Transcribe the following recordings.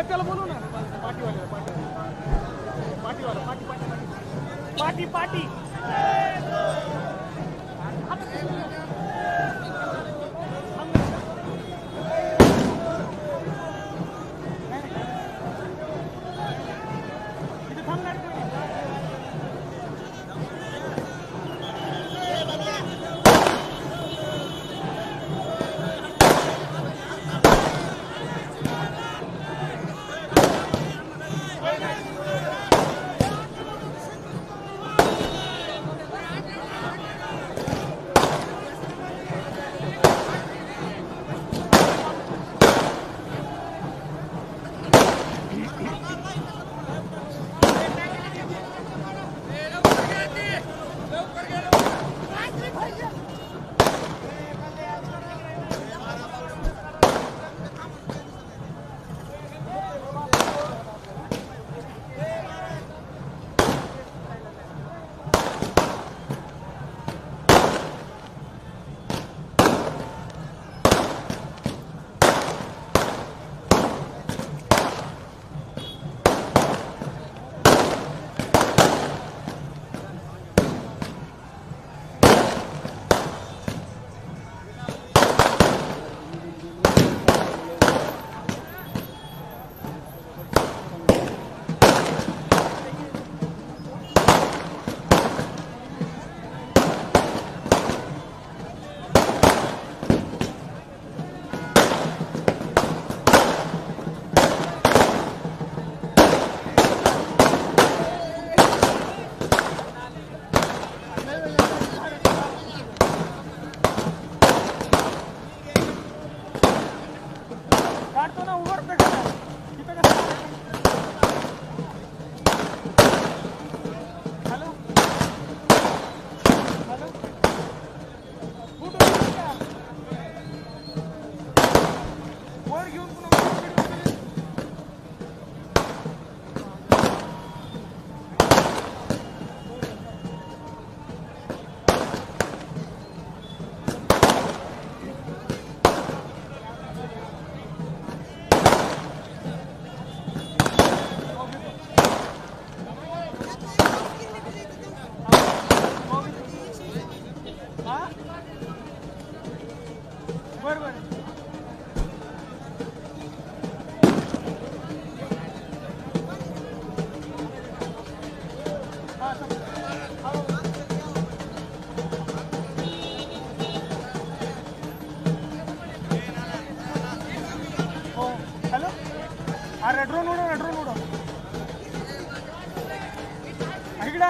त्याला बोलू ना पाटीवाल्याला पाटीवाला पाटी पाटी पाटी पाटी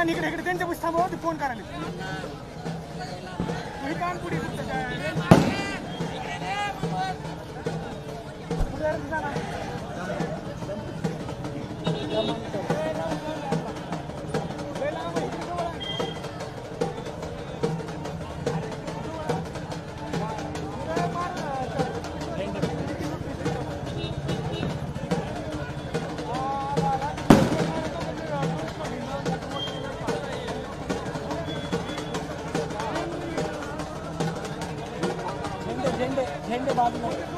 इकडे इकडे त्यांच्या पैसे थांबवा ते फोन करायला काम पुढे झंडे बाजूला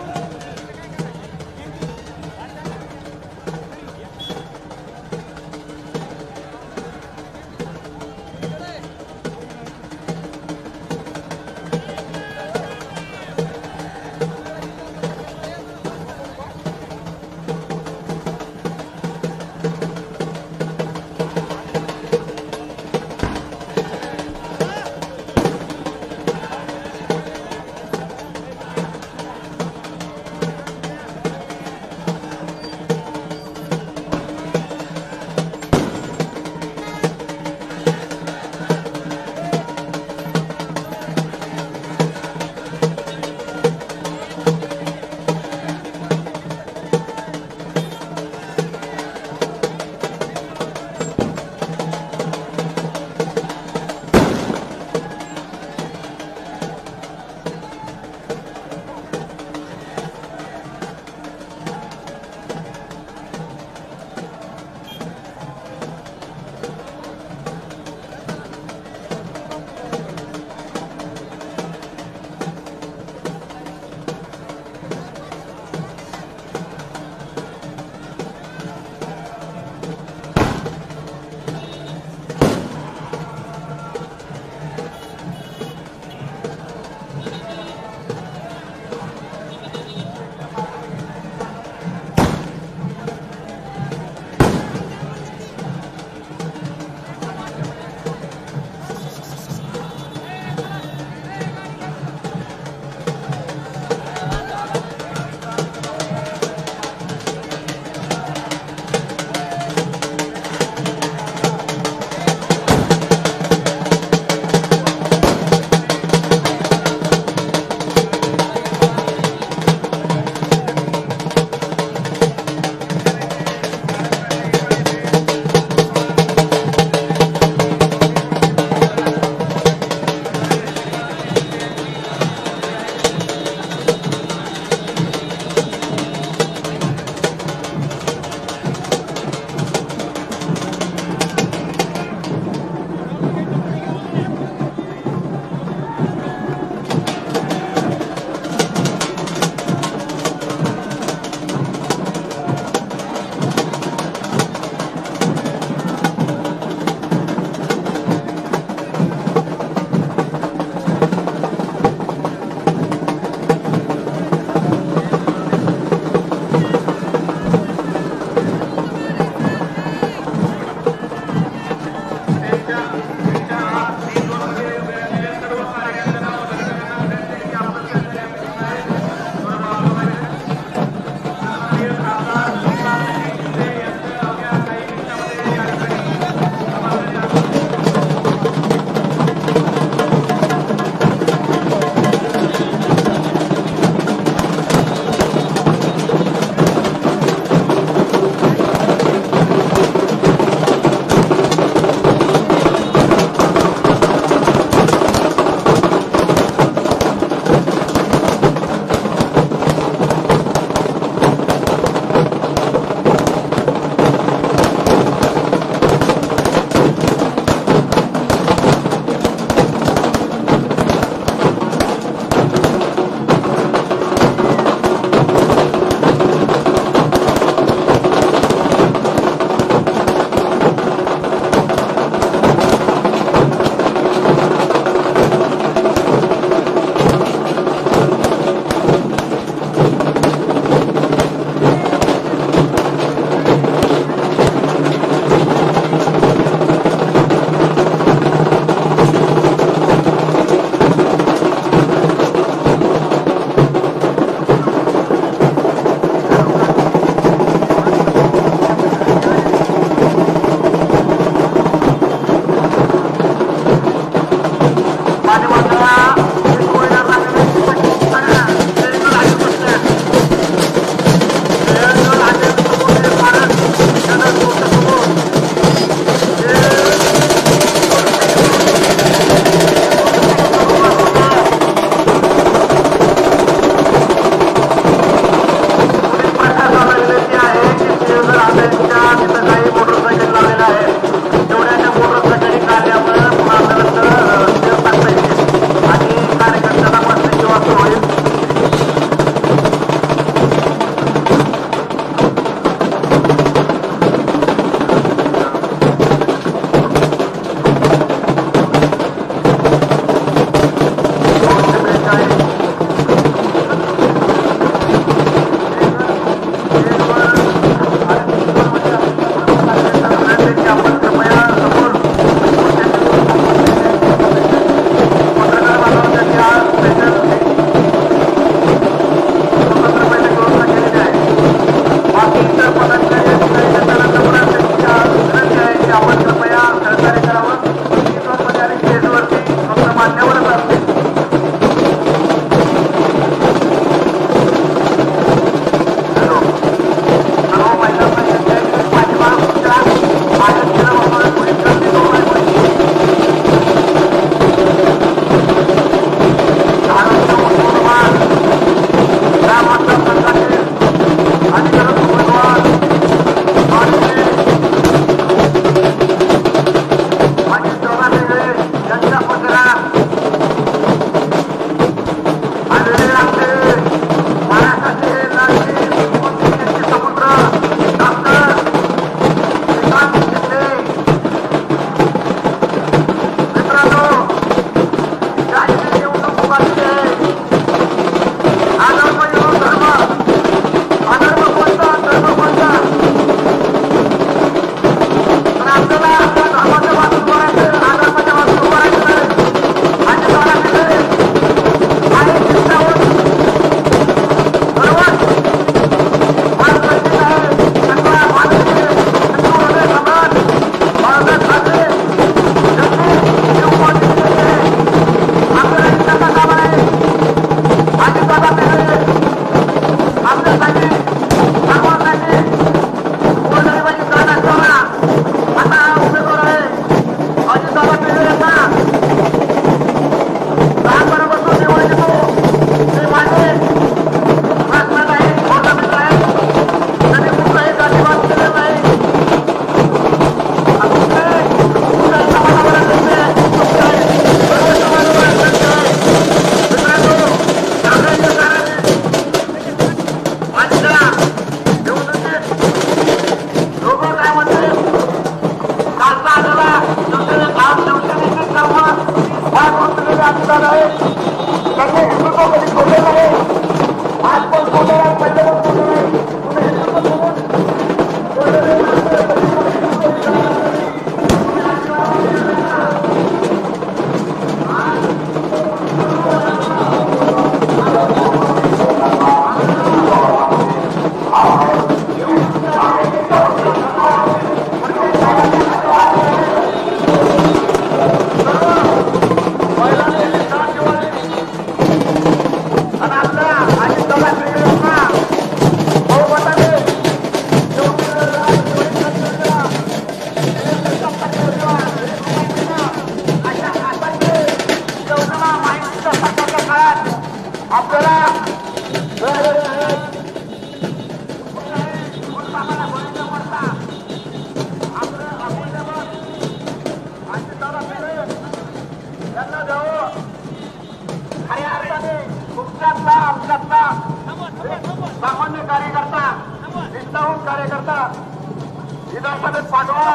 विधानसभेत पाठवा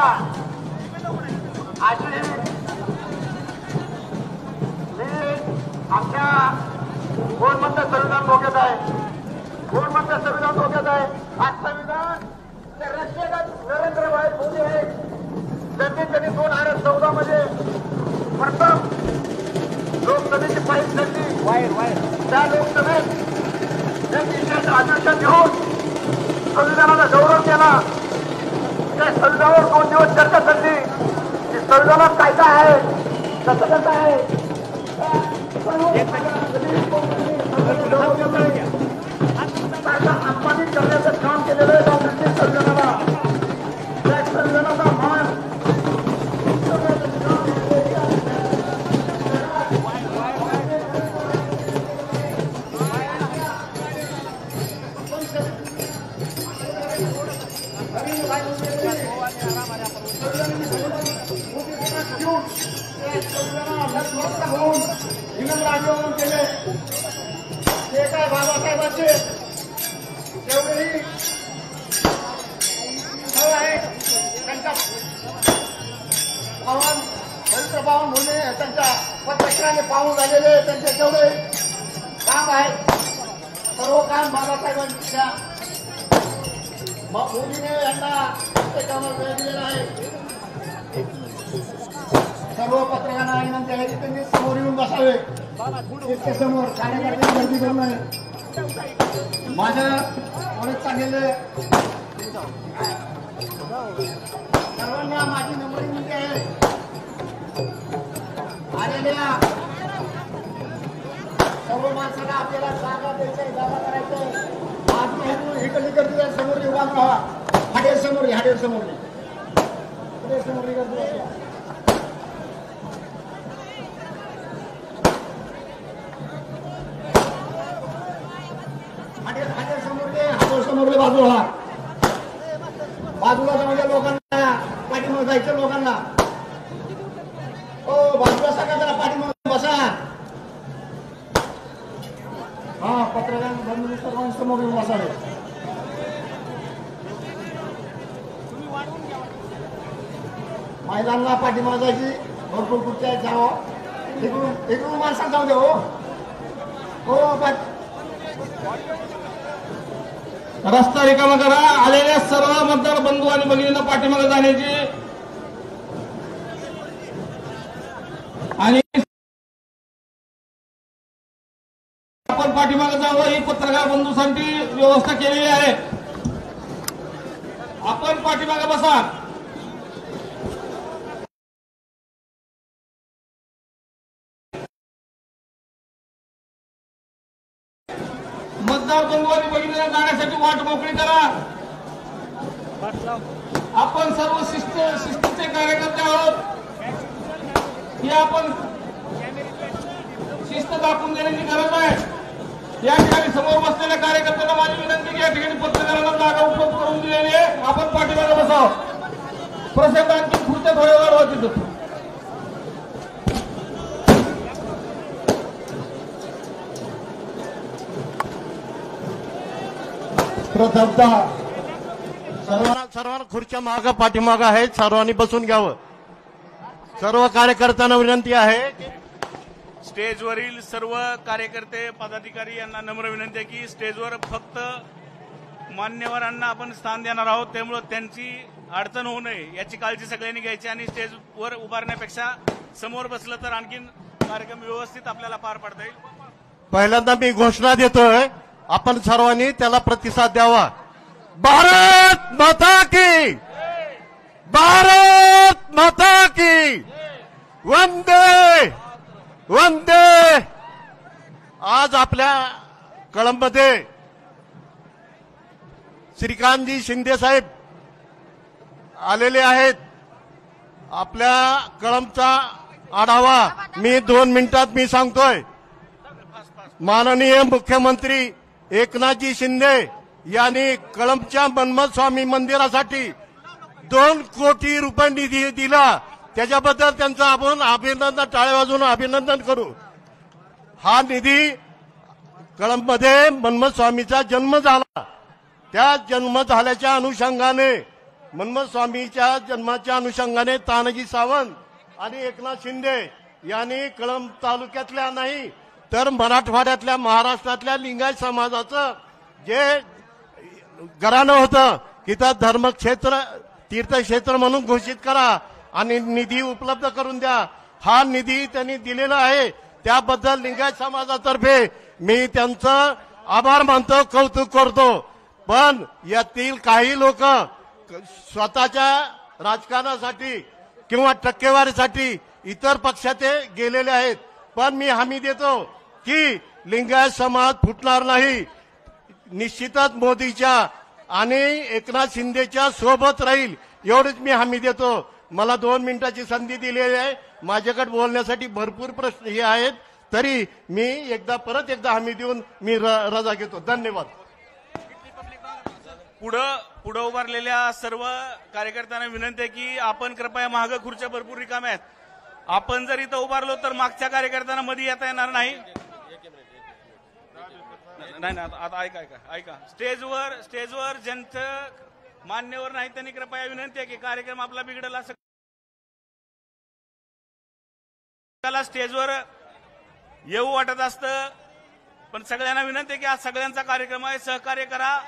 अशी मी आमच्या कोण म्हणतं संविधान धोक्यात आहे, कोण म्हणतं संविधान धोक्यात आहे. आज संविधान ते रक्षक नरेंद्रभाई मोदी आहेत. त्यांनी 2014 मध्ये प्रथम लोकसभेची पाईप ठरली. त्या लोकसभेत एक विशेष अधिवेशन घेऊन संविधानाचा गौरव केला. त्या संविधानावर 2 दिवस चर्चा झाली की संविधानात काय काय आहे, कसं कसं आहे. अपमानित करण्याचं काम केलेलं आहे काँग्रेसने संविधानाला. त्या संविधानाचा मान राजीनामा केले. ते काय बाबासाहेबांचे जेवढेही आहे त्यांच्या पावन पवित्र पावन भूमी त्यांच्या पत्रकाराने पाहून झालेले त्यांचे जेवढे काम आहे सर्व काम बाबासाहेबांच्या मोदीने यांना प्रत्येकावर वेळ दिलेला आहे. सर्व पत्रकारांना विनंती आहे की त्यांनी समोर येऊन बसावे. इतके समोर कार्यकर्त्यांची गर्दी करू नये. माझ्या पुढे चाललेले सर्वांना माझी नम्र विनंती आहे. आलेल्या सर्व माणसांना आपल्याला जागा द्यायचं, जागा करायचं. आज इकडली गर्दी समोर उभा राहा. हाडेर समोर गर्दी असल्या समोरले बाजूला समोरच्या लोकांना पाठीमागे जायचं. लोकांना हो बाजूला सगळ्या जरा पाठीमागे बसा. हा पत्रकार बंधू सर्वांनी समोर येऊन बसावे. महिलांना पाठीमागे जायची. भरपूर खुर्च्या जावं. इकडून माणसाला जाऊ दे. हो रस्ता रिकामा करा. आलेल्या सर्व मतदार बंधू आणि भगिनींना पाठीमागे जाण्याची आणि आपण पाठीमागे जावं ही पत्रकार बंधूंसाठी व्यवस्था केलेली आहे. आपण पाठीमागे बसा. मतदार बंधू आणि भगिनींना जाण्यासाठी वाट मोकळी करा. आपण सर्व शिस्तीचे कार्यकर्ते आहोत. ही आपण शिस्त दाखवून देण्याची गरज आहे. या ठिकाणी समोर बसलेल्या कार्यकर्त्यांना माझी विनंती की या ठिकाणी पत्रकारांना जागा उपलब्ध करून दिलेली आहे. आपण पाठीमागे बसावं. प्रशांत आणखी खुर्च्या थोड्या वेळ होती. सर्वांना खुर्च्या मागं पाठीमागं आहेत. सर्वांनी बसून घ्यावं. सर्व कार्यकर्त्यांना विनंती आहे. स्टेजवरील सर्व कार्यकर्ते पदाधिकारी यांना नम्र विनंती आहे की स्टेजवर फक्त मान्यवरांना आपण स्थान देणार आहोत. त्यामुळे त्यांची अडचण होऊ नये याची काळजी सगळ्यांनी घ्यायची आणि स्टेजवर उभारण्यापेक्षा समोर बसलं तर आणखीन कार्यक्रम व्यवस्थित आपल्याला पार पाडता येईल. पहिल्यांदा मी घोषणा देतोय. आपण सर्वांनी त्याला प्रतिसाद द्यावा. भारत माता की, भारत माता की, वंदे वंदे. आज आपल्या कळंबमध्ये श्रीकांतजी शिंदे साहेब आलेले आहेत. आपल्या कळंबचा आढावा मी 2 मिनिटात मी सांगतोय. माननीय मुख्यमंत्री एकनाथजी शिंदे यांनी कळंबच्या मन्मथ स्वामी मंदिरासाठी 2 कोटी रुपये निधी दिला. त्याच्याबद्दल त्यांचं आपण अभिनंदन, टाळ्या वाजवून अभिनंदन करू. हा निधी कळंबमध्ये मन्मथ स्वामीचा जन्म झाला त्या जन्म झाल्याच्या अनुषंगाने मन्मथ स्वामीच्या जन्माच्या अनुषंगाने तानाजी सावंत आणि एकनाथ शिंदे यांनी कळंब तालुक्यातल्या नाही तर मराठवाड्यातल्या महाराष्ट्रातल्या लिंगायत समाजाचं जे घराणं होतं की त्या धर्मक्षेत्र तीर्थक्षेत्र म्हणून घोषित करा आणि निधी उपलब्ध करून द्या. हा निधी त्यांनी दिलेला आहे त्याबद्दल लिंगायत समाजातर्फे मी त्यांचं आभार मानतो, कौतुक करतो. पण यातील काही लोक स्वतःच्या राजकारणासाठी किंवा टक्केवारीसाठी इतर पक्षात गेलेले आहेत. पण मी हमी देतो की लिंगायत समाज फुटणार नाही. निश्चितच मोदीच्या आणि एकनाथ शिंदेच्या सोबत राहील एवढीच मी हमी देतो. मला 2 मिनिटाची संधी दिलेली आहे. माझ्याकडे बोलण्यासाठी भरपूर प्रश्न हे आहेत तरी मी परत एकदा हमी देऊन मी रजा घेतो. धन्यवाद. पुढे उभारलेल्या सर्व कार्यकर्त्यांना विनंती आहे की आपण कृपया मागे खुर्च्या भरपूर रिकाम्या आहेत. आपण जर इथं उभारलो तर मागच्या कार्यकर्त्यांना मध्ये येता येणार नाही. नाही आता ऐका स्टेजवर ज्यांचं मान्यवर नाही त्यांनी कृपया विनंती आहे की कार्यक्रम आपला बिघडला असं स्टेजवर येऊ वाटत असतं. पण सगळ्यांना विनंती आहे की आज सगळ्यांचा कार्यक्रम आहे, सहकार्य करा.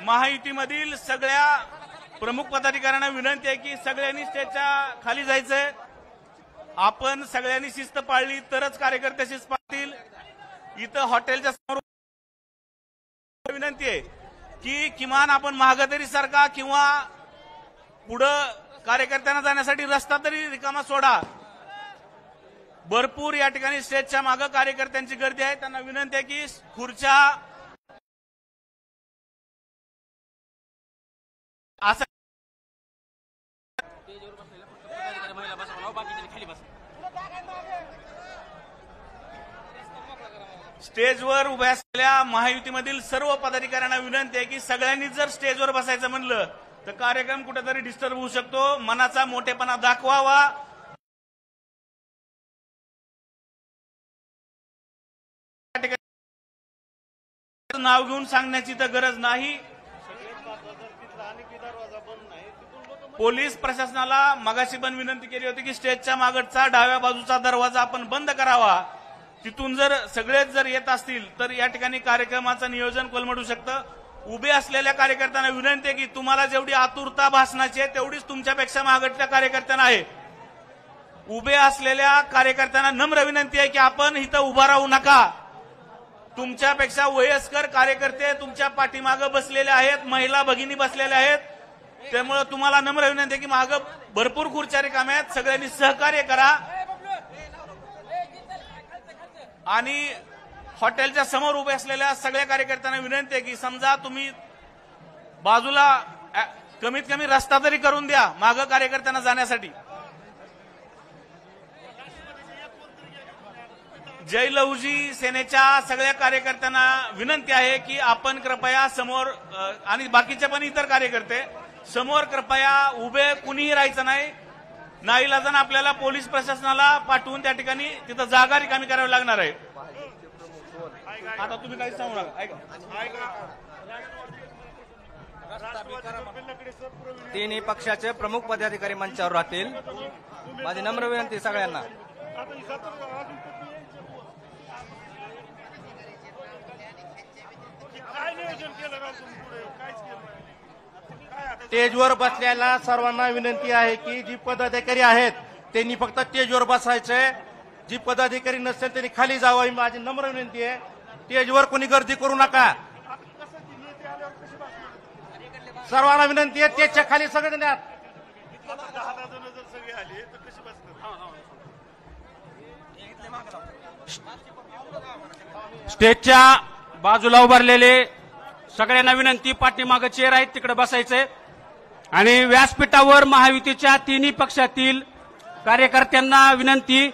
महायुतीमधील सगळ्या प्रमुख पदाधिकाऱ्यांना विनंती आहे की सगळ्यांनी स्टेजच्या खाली जायचंय. आपण सगळ्यांनी शिस्त पाळली तरच कार्यकर्ते शिस्त पाळतील. इथं हॉटेलच्या समोर विनंती आहे की किमान आपण मागे तरी सरका किंवा पुढं कार्यकर्त्यांना जाण्यासाठी रस्ता तरी रिकामा सोडा. भरपूर या ठिकाणी स्टेजच्या मागे कार्यकर्त्यांची गर्दी आहे. त्यांना विनंती आहे की खुर्च्या असं स्टेजवर उभ्या असलेल्या महायुतीमधील सर्व पदाधिकाऱ्यांना विनंती आहे की सगळ्यांनी जर स्टेजवर बसायचं म्हणलं तर कार्यक्रम कुठेतरी डिस्टर्ब होऊ शकतो. मनाचा मोठेपणा दाखवावा. नाव घेऊन सांगण्याची तर गरज नाही. पोलीस प्रशासनाला मगाशी पण विनंती केली होती की स्टेजच्या मागचा डाव्या बाजूचा दरवाजा आपण बंद करावा. तिथून जर सगळेच जर येत असतील तर या ठिकाणी कार्यक्रमाचं नियोजन कोलमडू शकतं. उभे असलेल्या कार्यकर्त्यांना विनंती आहे की तुम्हाला जेवढी आतुरता भासणाची आहे तेवढीच तुमच्यापेक्षा मागच्या कार्यकर्त्यांना आहे. उभे असलेल्या कार्यकर्त्यांना नम्र विनंती आहे की आपण इथं उभा राहू नका. तुमच्यापेक्षा वयस्कर कार्यकर्ते तुमच्या पाठीमागे बसलेले आहेत, महिला भगिनी बसलेल्या आहेत. त्यामुळे तुम्हाला नम्र विनंती आहे की मागे भरपूर खुर्च्या रिकाम्या आहेत. सगळ्यांनी सहकार्य करा. आणि हॉटेलच्या समोर उभे असलेल्या सगळ्या कार्यकर्त्यांना विनंती आहे की समजा तुम्ही बाजूला कमीत कमी रस्ता तरी करून द्या मागे कार्यकर्त्यांना जाण्यासाठी. जय लहुजी सेनेच्या सगळ्या कार्यकर्त्यांना विनंती आहे की आपण कृपया समोर आणि बाकीचे पण इतर कार्यकर्ते समोर कृपया उभे कुणीही राहायचं नाही. नाईलाजानं आपल्याला पोलीस प्रशासनाला पाठवून त्या ठिकाणी तिथं जागा रिकामी करावी लागणार आहे. आता तुम्ही काही सांगू नका. तिन्ही पक्षाचे प्रमुख पदाधिकारी मंचावर राहतील. माझी नम्र विनंती सगळ्यांना. स्टेजवर बसलेल्या सर्वांना विनंती आहे की जी पदाधिकारी आहेत त्यांनी फक्त स्टेजवर बसायचंय. जी पदाधिकारी नसतील त्यांनी खाली जावं ही माझी नम्र विनंती आहे. स्टेजवर कोणी गर्दी करू नका. सर्वांना विनंती आहे स्टेजच्या खाली सगळे जण. स्टेजच्या बाजूला उभारलेले सगळ्यांना विनंती पाठीमागे चेअर आहेत तिकडे बसायचंय. आणि व्यासपीठावर महायुतीच्या तिन्ही पक्षातील कार्यकर्त्यांना विनंती,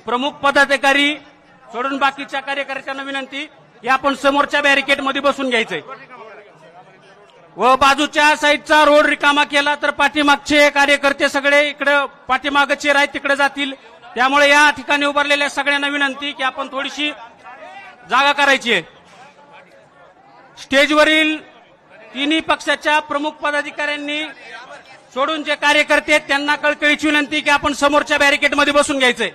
प्रमुख पदाधिकारी सोडून बाकीच्या कार्यकर्त्यांना विनंती की आपण समोरच्या बॅरिकेडमध्ये बसून घ्यायचंय. व बाजूच्या साईडचा रोड रिकामा केला तर पाठीमागचे कार्यकर्ते सगळे इकडे पाठीमागं चेर आहेत तिकडे जातील. त्यामुळे या ठिकाणी उभारलेल्या सगळ्यांना विनंती की आपण थोडीशी जागा करायची आहे. स्टेजवरील तिन्ही पक्षाच्या प्रमुख पदाधिकाऱ्यांनी सोडून जे कार्यकर्ते आहेत त्यांना कळकळीची विनंती की आपण समोरच्या बॅरिकेडमध्ये बसून घ्यायचंय.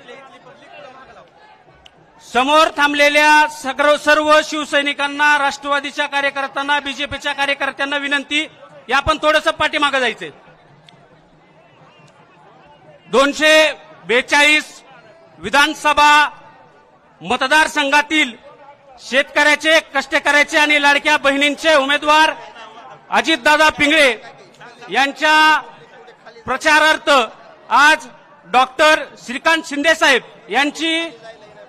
समोर थांबलेल्या सर्व शिवसैनिकांना, राष्ट्रवादीच्या कार्यकर्त्यांना, बीजेपीच्या कार्यकर्त्यांना विनंती की आपण थोडंसं पाठीमागं जायचंय. 242 विधानसभा मतदारसंघातील शेतकऱ्याचे, कष्टकऱ्याचे आणि लाडक्या बहिणींचे उमेदवार अजितदादा पिंगळे यांच्या प्रचारार्थ आज डॉक्टर श्रीकांत शिंदे साहेब यांची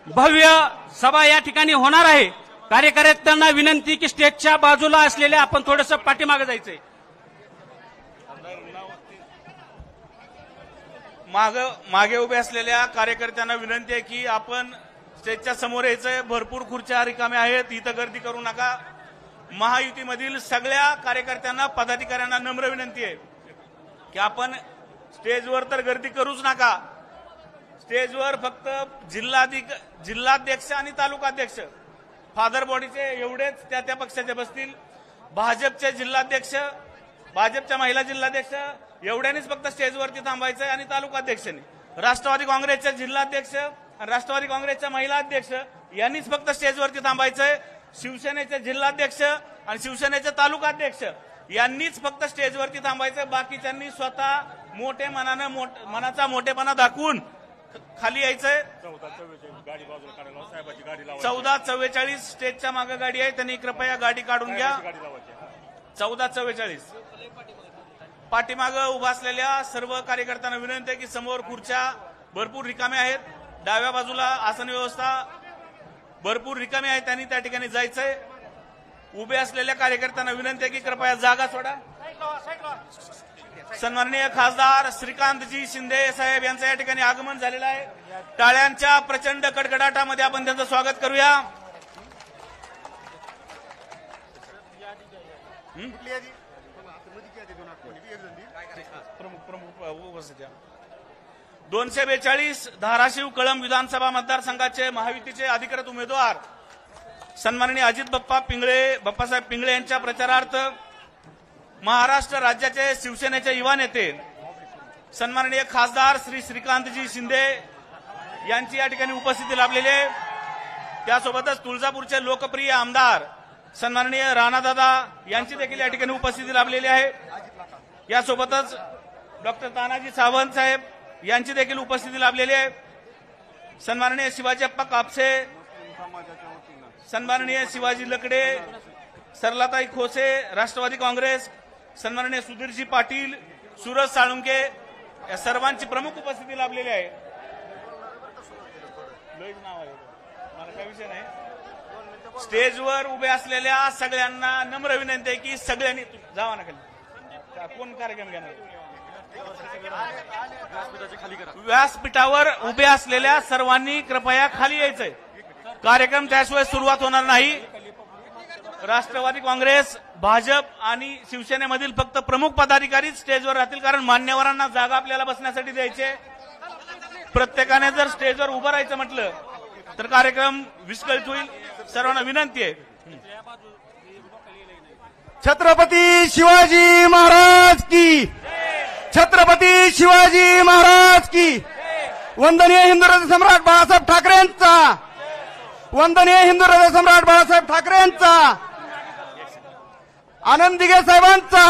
भव्य सभा या ठिकाणी होणार आहे. कार्यकर्त्यांना विनंती की स्टेजच्या बाजूला असलेल्या आपण थोडंसं पाठीमागे जायचंय. मागे उभे असलेल्या कार्यकर्त्यांना विनंती आहे की आपण स्टेजच्या समोर यायचंय. भरपूर खुर्च्या रिकाम्या आहेत, इथं गर्दी करू नका. महायुतीमधील सगळ्या कार्यकर्त्यांना, पदाधिकाऱ्यांना नम्र विनंती आहे की आपण स्टेजवर तर गर्दी करूच नका. स्टेजवर फक्त जिल्हाध्यक्ष आणि तालुकाध्यक्ष, फादर बॉडीचे एवढेच त्या पक्षाचे बसतील. भाजपचे जिल्हाध्यक्ष, भाजपच्या महिला जिल्हाध्यक्ष एवढ्यांनीच फक्त स्टेजवरती थांबायचंय आणि तालुकाध्यक्षांनी. राष्ट्रवादी काँग्रेसचे जिल्हाध्यक्ष आणि राष्ट्रवादी काँग्रेसच्या महिला अध्यक्ष यांनीच फक्त स्टेजवरती थांबायचंय. शिवसेनेचे जिल्हाध्यक्ष आणि शिवसेनेचे तालुकाध्यक्ष यांनीच फक्त स्टेजवरती थांबायचंय. बाकीच्यांनी स्वतः मोठे मनाचा मोठेपणा दाखवून खाली यायचंय. 1444 स्टेजच्या मागे गाडी आहे, त्यांनी कृपया गाडी काढून घ्या. 1444 पाठीमागं उभा असलेल्या सर्व कार्यकर्त्यांना विनंती आहे की समोर खुर्च्या भरपूर रिकाम्या आहेत, डाव्या बाजूला आसन व्यवस्था भरपूर रिकामी आहे, त्यांनी त्या ठिकाणी जायचंय. उभे असलेल्या कार्यकर्त्यांना विनंती आहे की कृपया जागा सोडा. सन्माननीय खासदार श्रीकांतजी शिंदे साहेब यांचं या ठिकाणी आगमन झालेलं आहे. टाळ्यांच्या प्रचंड कडकडाटामध्ये आपण त्यांचं स्वागत करूया. प्रमुख उपस्थित 242 धाराशिव कळंब विधानसभा मतदारसंघाचे महायुतीचे अधिकृत उमेदवार सन्माननीय अजित बाप्पासाहेब पिंगळे यांच्या प्रचारार्थ महाराष्ट्र राज्याचे शिवसेनेचे युवा नेते सन्माननीय खासदार श्रीकांतजी शिंदे यांची या ठिकाणी उपस्थिती लाभलेली आहे. त्यासोबतच तुळजापूरचे लोकप्रिय आमदार सन्माननीय राणादादा यांची देखील या ठिकाणी उपस्थिती लाभलेली आहे. यासोबतच डॉक्टर तानाजी सावंत साहेब यांची देखील उपस्थिती लाभलेली आहे. सन्माननीय शिवाजीप्पा कापसे, सन्माननीय शिवाजी लकडे, सरलाताई खोसे राष्ट्रवादी काँग्रेस, सन्माननीय सुधीरजी पाटील, सूरज साळुंके या सर्वांची प्रमुख उपस्थिती लाभलेली आहे. मला काही विषय नाही. स्टेजवर उभे असलेल्या सगळ्यांना नम्र विनंती आहे की सगळ्यांनी जावा ना खाली. कोण कार्यक्रम घेणार? व्यासपीठावर उभे असलेल्या सर्वांनी कृपया खाली यायचंय. कार्यक्रम त्याशिवाय सुरुवात होणार नाही. राष्ट्रवादी काँग्रेस, भाजप आणि शिवसेनेमधील फक्त प्रमुख पदाधिकारी स्टेजवर राहतील, कारण मान्यवरांना जागा आपल्याला बसण्यासाठी द्यायचे. प्रत्येकाने जर स्टेजवर उभं राहायचं म्हटलं तर कार्यक्रम विस्कळीत होईल. सर्वांना विनंती आहे. छत्रपती शिवाजी महाराज की, छत्रपती शिवाजी महाराज की. वंदनीय हिंदुराज सम्राट बाळासाहेब ठाकरेंचा, वंदनीय हिंदुराज सम्राट बाळासाहेब ठाकरेंचा, आनंद दिघे साहेबांचा,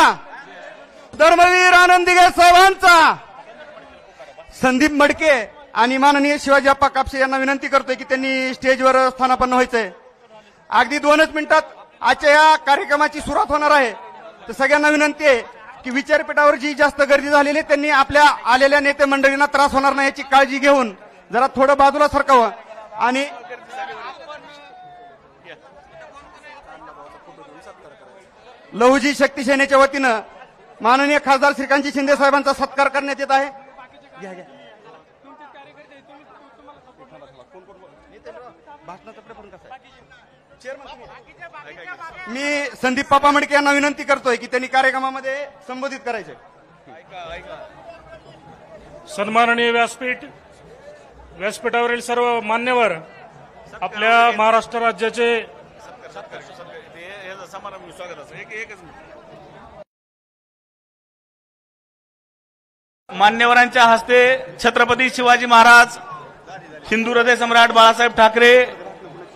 धर्मवीर आनंद दिघे साहेबांचा, संदीप मडके आणि माननीय शिवाजीप्पा कापसे यांना विनंती करतोय की त्यांनी स्टेजवर स्थानापन्न व्हायचंय. अगदी 2च मिनिटात आजच्या या कार्यक्रमाची सुरुवात होणार आहे. तर सगळ्यांना विनंती आहे की विचारपीठावर जी जास्त गर्दी झालेली आहे त्यांनी आपल्या आलेल्या नेते मंडळींना त्रास होणार नाही याची काळजी घेऊन जरा थोडं बाजूला सरकावं. आणि लहुजी शक्ती सेनेच्या वतीनं माननीय खासदार श्रीकांतजी शिंदे साहेबांचा सत्कार करण्यात येत आहे. घ्या घ्या. मी संदीप पापा मडके यांना विनंती करतोय की त्यांनी कार्यक्रमामध्ये संबोधित करायचे. सन्माननीय व्यासपीठावरील सर्व मान्यवर, आपल्या महाराष्ट्र राज्याचे मान्यवरांच्या हस्ते छत्रपती शिवाजी महाराज, हिंदू हृदय सम्राट बाळासाहेब ठाकरे,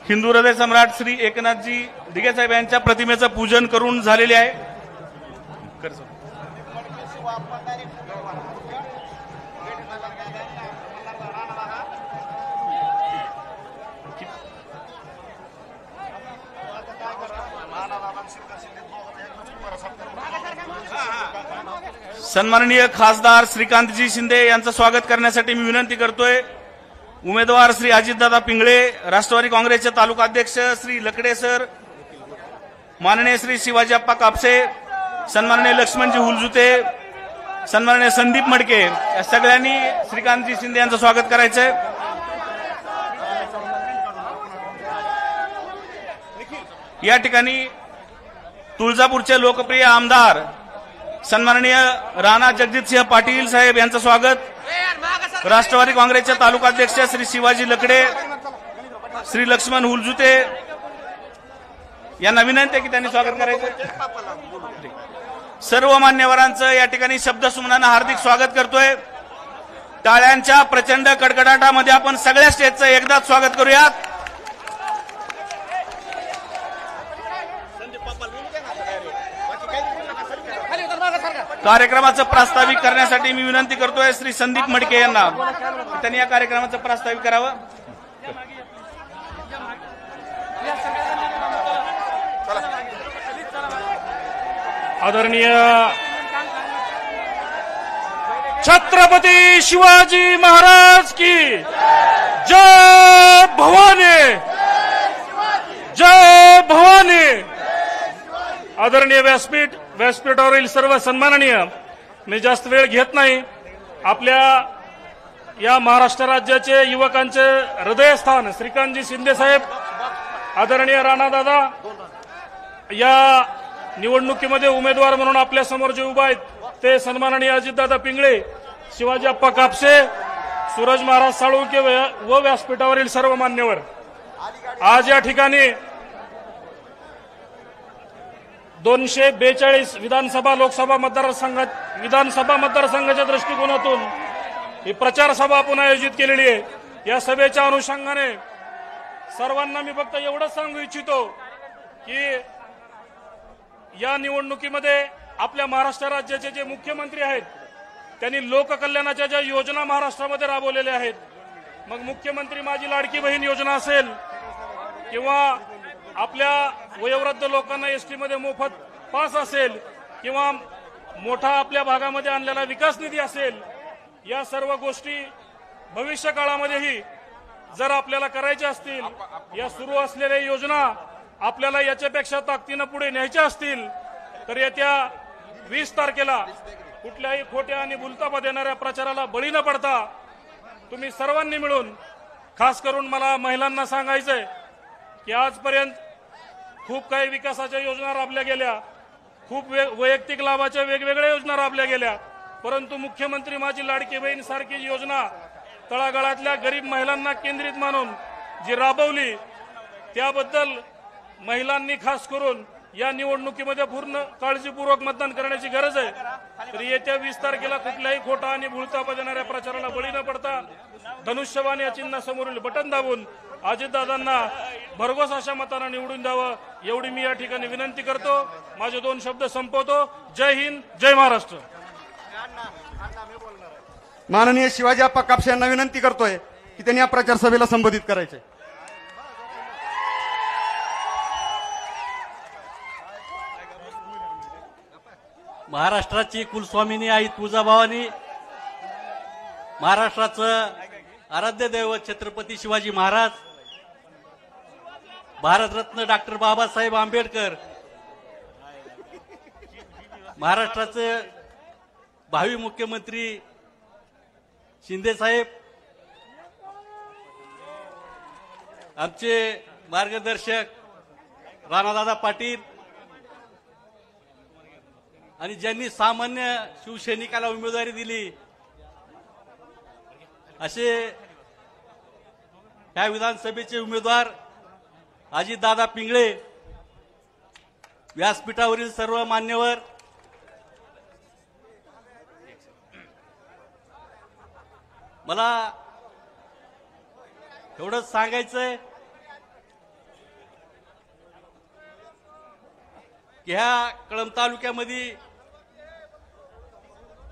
हिंदू हृदय सम्राट श्री एकनाथजी दिघे साहेब यांच्या प्रतिमेचं पूजन करून झालेले आहे. सन्माननीय खासदार श्रीकांतजी शिंदे यांचं स्वागत करण्यासाठी मी विनंती करतोय. उमेदवार श्री अजितदादा पिंगळे, राष्ट्रवादी काँग्रेसचे तालुका अध्यक्ष श्री लकडे सर, माननीय श्री शिवाजी अप्पा कापसे, सन्माननीय लक्ष्मणजी हुलजुते, सन्माननीय संदीप मडके, या सगळ्यांनी श्रीकांतजी शिंदे यांचं स्वागत करायचंय. या ठिकाणी तुळजापूरचे लोकप्रिय आमदार सन्माननीय राणा जगजितसिंह पाटील साहेब यांचं स्वागत, राष्ट्रवादी काँग्रेसचे तालुका अध्यक्ष श्री शिवाजी लकडे, श्री लक्ष्मण हुलजुते यांना विनंती आहे की त्यांनी स्वागत करायचं. सर्व मान्यवरांचं या ठिकाणी शब्दसुमनानं हार्दिक स्वागत करतोय. टाळ्यांच्या प्रचंड कडकडाटामध्ये आपण सगळ्या स्टेजचं एकदाच स्वागत करूयात. कार्यक्रमाचं प्रास्ताविक करण्यासाठी मी विनंती करतोय श्री संदीप मडके यांना, त्यांनी या कार्यक्रमाचं प्रास्ताविक करावं. आदरणीय छत्रपती शिवाजी महाराज की जय भवानी, जय भवानी. आदरणीय व्यासपीठावरील सर्व सन्माननीय, मी जास्त वेळ घेत नाही. आपल्या या महाराष्ट्र राज्याचे युवकांचे हृदयस्थान श्रीकांतजी शिंदे साहेब, आदरणीय राणादादा, या निवडणुकीमध्ये उमेदवार म्हणून आपल्या समोर जे उभा आहेत ते सन्माननीय अजितदादा पिंगळे, शिवाजी अप्पा कापसे, सूरज महाराज साळुंके व व्यासपीठावरील सर्व मान्यवर. आज या ठिकाणी 242 विधानसभा मतदारसंघाच्या दृष्टिकोनातून ही प्रचार सभा आपण आयोजित केलेली आहे. या सभेच्या अनुषंगाने सर्वांना मी फक्त एवढंच सांगू इच्छितो की या निवडणुकीमध्ये आपल्या महाराष्ट्र राज्याचे जे मुख्यमंत्री आहेत त्यांनी लोककल्याणाच्या ज्या योजना महाराष्ट्रामध्ये राबवलेल्या आहेत, मग मुख्यमंत्री माझी लाडकी बहीण योजना असेल किंवा आपल्या वयोवृद्ध लोकांना एसटी मध्ये मोफत पास असेल किंवा मोठा आपल्या भागामध्ये आणलेला विकास निधी असेल, या सर्व गोष्टी भविष्य काळामध्येही जर आपल्याला करायच्या असतील, या सुरू असलेल्या योजना आपल्याला याच्यापेक्षा ताकदीनं पुढे न्यायच्या असतील, तर येत्या 20 तारखेला कुठल्याही खोट्या आणि भुलतापा देणाऱ्या प्रचाराला बळी न पडता तुम्ही सर्वांनी मिळून, खास करून मला महिलांना सांगायचंय की आजपर्यंत खूप काही विकासाच्या योजना राबवल्या गेल्या, खूप वैयक्तिक लाभाच्या वेगवेगळ्या योजना राबवल्या गेल्या, परंतु मुख्यमंत्री माझी लाडकी बहीण सारखी योजना तळागाळातल्या गरीब महिलांना केंद्रित मानून जी राबवली, त्याबद्दल महिलांनी खास करून या निवडणुकीमध्ये पूर्ण काळजीपूर्वक मतदान करण्याची गरज आहे. तर येत्या 20 तारखेला कुठल्याही खोटा आणि भुलतापा देणाऱ्या प्रचाराला बळी न पडता धनुष्यबाण या चिन्हासमोरील बटन दाबून अजितदादांना भरघोस अशा मतानं निवडून द्यावं, एवढी मी या ठिकाणी विनंती करतो. माझे 2 शब्द संपवतो. जय हिंद, जय महाराष्ट्र. माननीय शिवाजी अप्पा कापसे यांना विनंती करतोय की त्यांनी या प्रचार सभेला संबोधित करायचे. महाराष्ट्राची कुलस्वामिनी आई तुळजाभवानी, महाराष्ट्राचं आराध्य दैवत छत्रपती शिवाजी महाराज, भारतरत्न डॉक्टर बाबासाहेब आंबेडकर, महाराष्ट्राचे भावी मुख्यमंत्री शिंदे साहेब, आमचे मार्गदर्शक राणादादा पाटील आणि ज्यांनी सामान्य शिवसैनिकाला उमेदवारी दिली असे या विधानसभेचे उमेदवार अजितदादा पिंगळे, व्यासपीठावरील सर्व मान्यवर, मला एवढंच सांगायचंय की ह्या कळंब तालुक्यामध्ये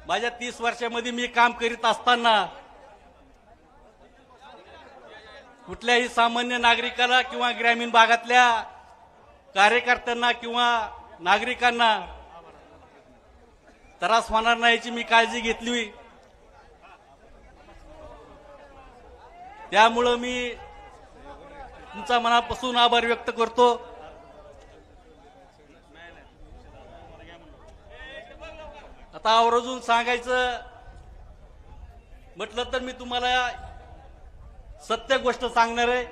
माझ्या 30 वर्षामध्ये मी काम करीत असताना कुठल्याही सामान्य नागरिकाला किंवा ग्रामीण भागातल्या कार्यकर्त्यांना किंवा नागरिकांना त्रास होणार नाही याची मी काळजी घेतली. त्यामुळं मी तुमचा मनापासून आभार व्यक्त करतो. आता आवर्जून सांगायचं म्हटलं तर मी तुम्हाला सत्य गोष्ट सांगणार आहे.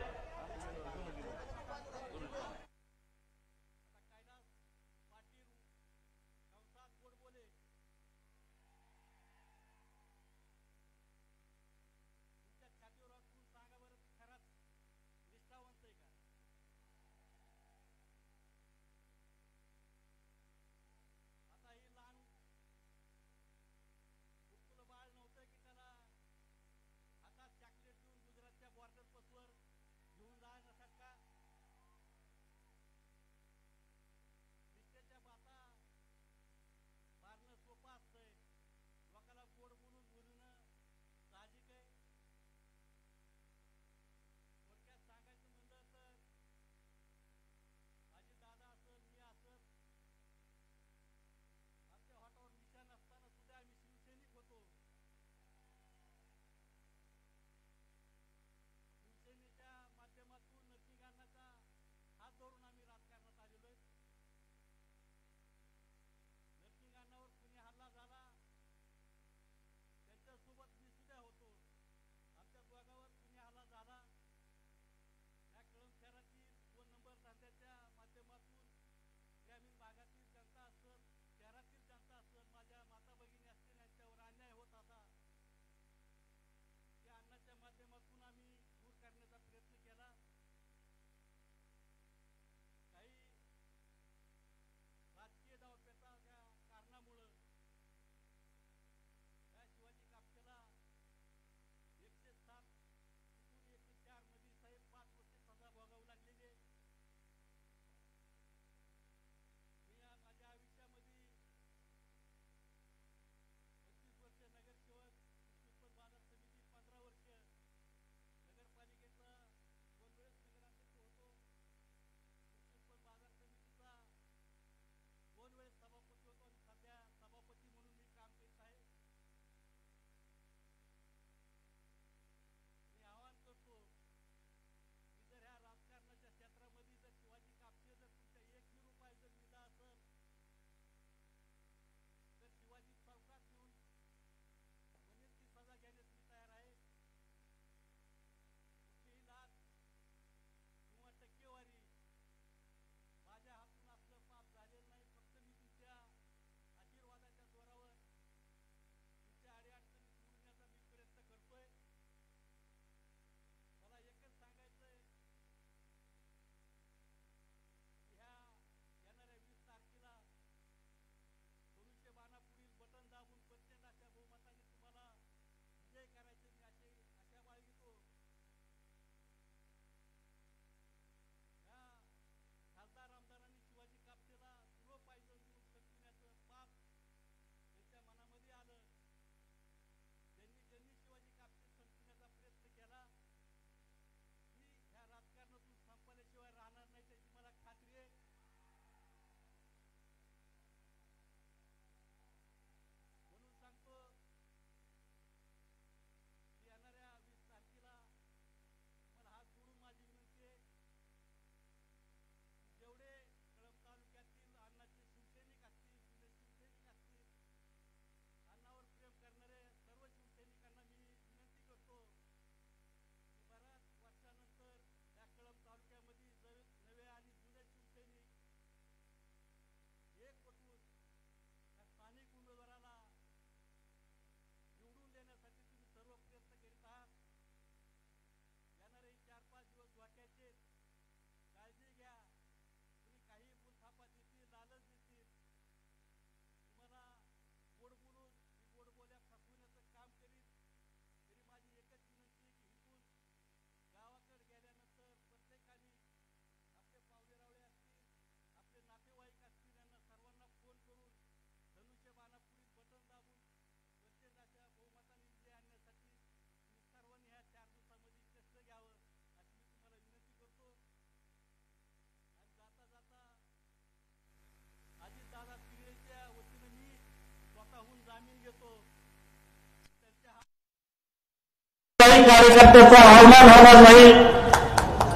कुठल्याही कार्यकर्त्याचा अवमान होणार नाही,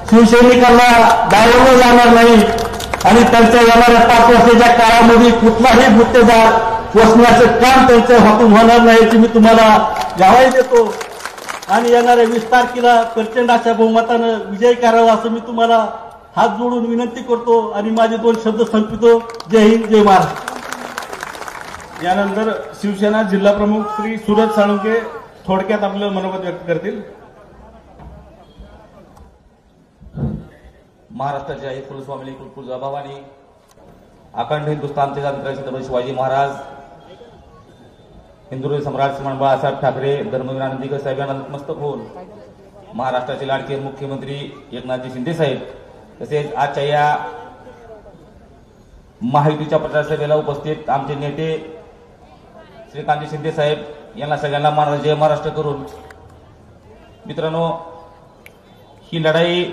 शिवसैनिकांना डावललं जाणार नाही आणि त्यांच्या येणाऱ्या 5 वर्षाच्या काळामध्ये कुठलाही मुद्देदार पोचण्याचं काम त्यांच्या हातून होणार नाही याची मी तुम्हाला ग्वाही देतो आणि येणाऱ्या 20 तारखेला प्रचंड अशा बहुमतानं विजय करावा असं मी तुम्हाला हात जोडून विनंती करतो आणि माझे 2 शब्द संपवितो. जय हिंद, जय महाराष्ट्र. यानंतर शिवसेना जिल्हा प्रमुख श्री सुरज साळुंके थोडक्यात आपलं मनोगत व्यक्त करतील. महाराष्ट्राचे आई कुलस्वामिनी कुलकुलजाभवानी अखंड हिंदुस्थानचे छत्रपती शिवाजी महाराज, हिंदू सम्राट श्रीमान बाळासाहेब ठाकरे, धर्मवीर आनंदीकर साहेब यांना नतमस्तक होऊन महाराष्ट्राचे लाडके मुख्यमंत्री एकनाथजी शिंदे साहेब तसेच आजच्या या महायुतीच्या प्रचार सभेला उपस्थित आमचे नेते श्रीकांतजी शिंदे साहेब यांना सगळ्यांना जय महाराष्ट्र करून, मित्रांनो, ही लढाई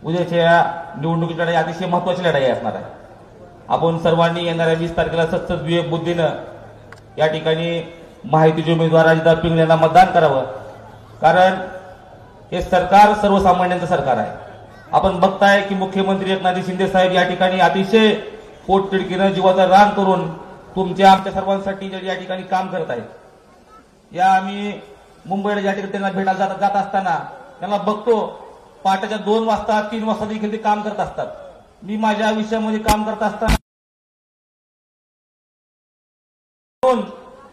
उद्याच्या निवडणुकीची लढाई अतिशय महत्वाची लढाई असणार आहे. आपण सर्वांनी येणाऱ्या 20 तारखेला सतत विवेक बुद्धीनं या ठिकाणी महायुतीचे उमेदवार अजितदादा पिंगळे यांना मतदान करावं, कारण हे सरकार सर्वसामान्यांचं सरकार आहे. आपण बघताय की मुख्यमंत्री एकनाथजी शिंदे साहेब या ठिकाणी अतिशय पोटतिडकीनं जीवाचा रान करून तुमच्या आमच्या सर्वांसाठी या ठिकाणी काम करत आहेत. या आम्ही मुंबईला ज्या ठिकाणी त्यांना भेटायला जात असताना त्यांना बघतो, पहाटेच्या 2 वाजता 3 वाजता देखील ते काम करत असतात. मी माझ्या आयुष्यामध्ये काम करत असताना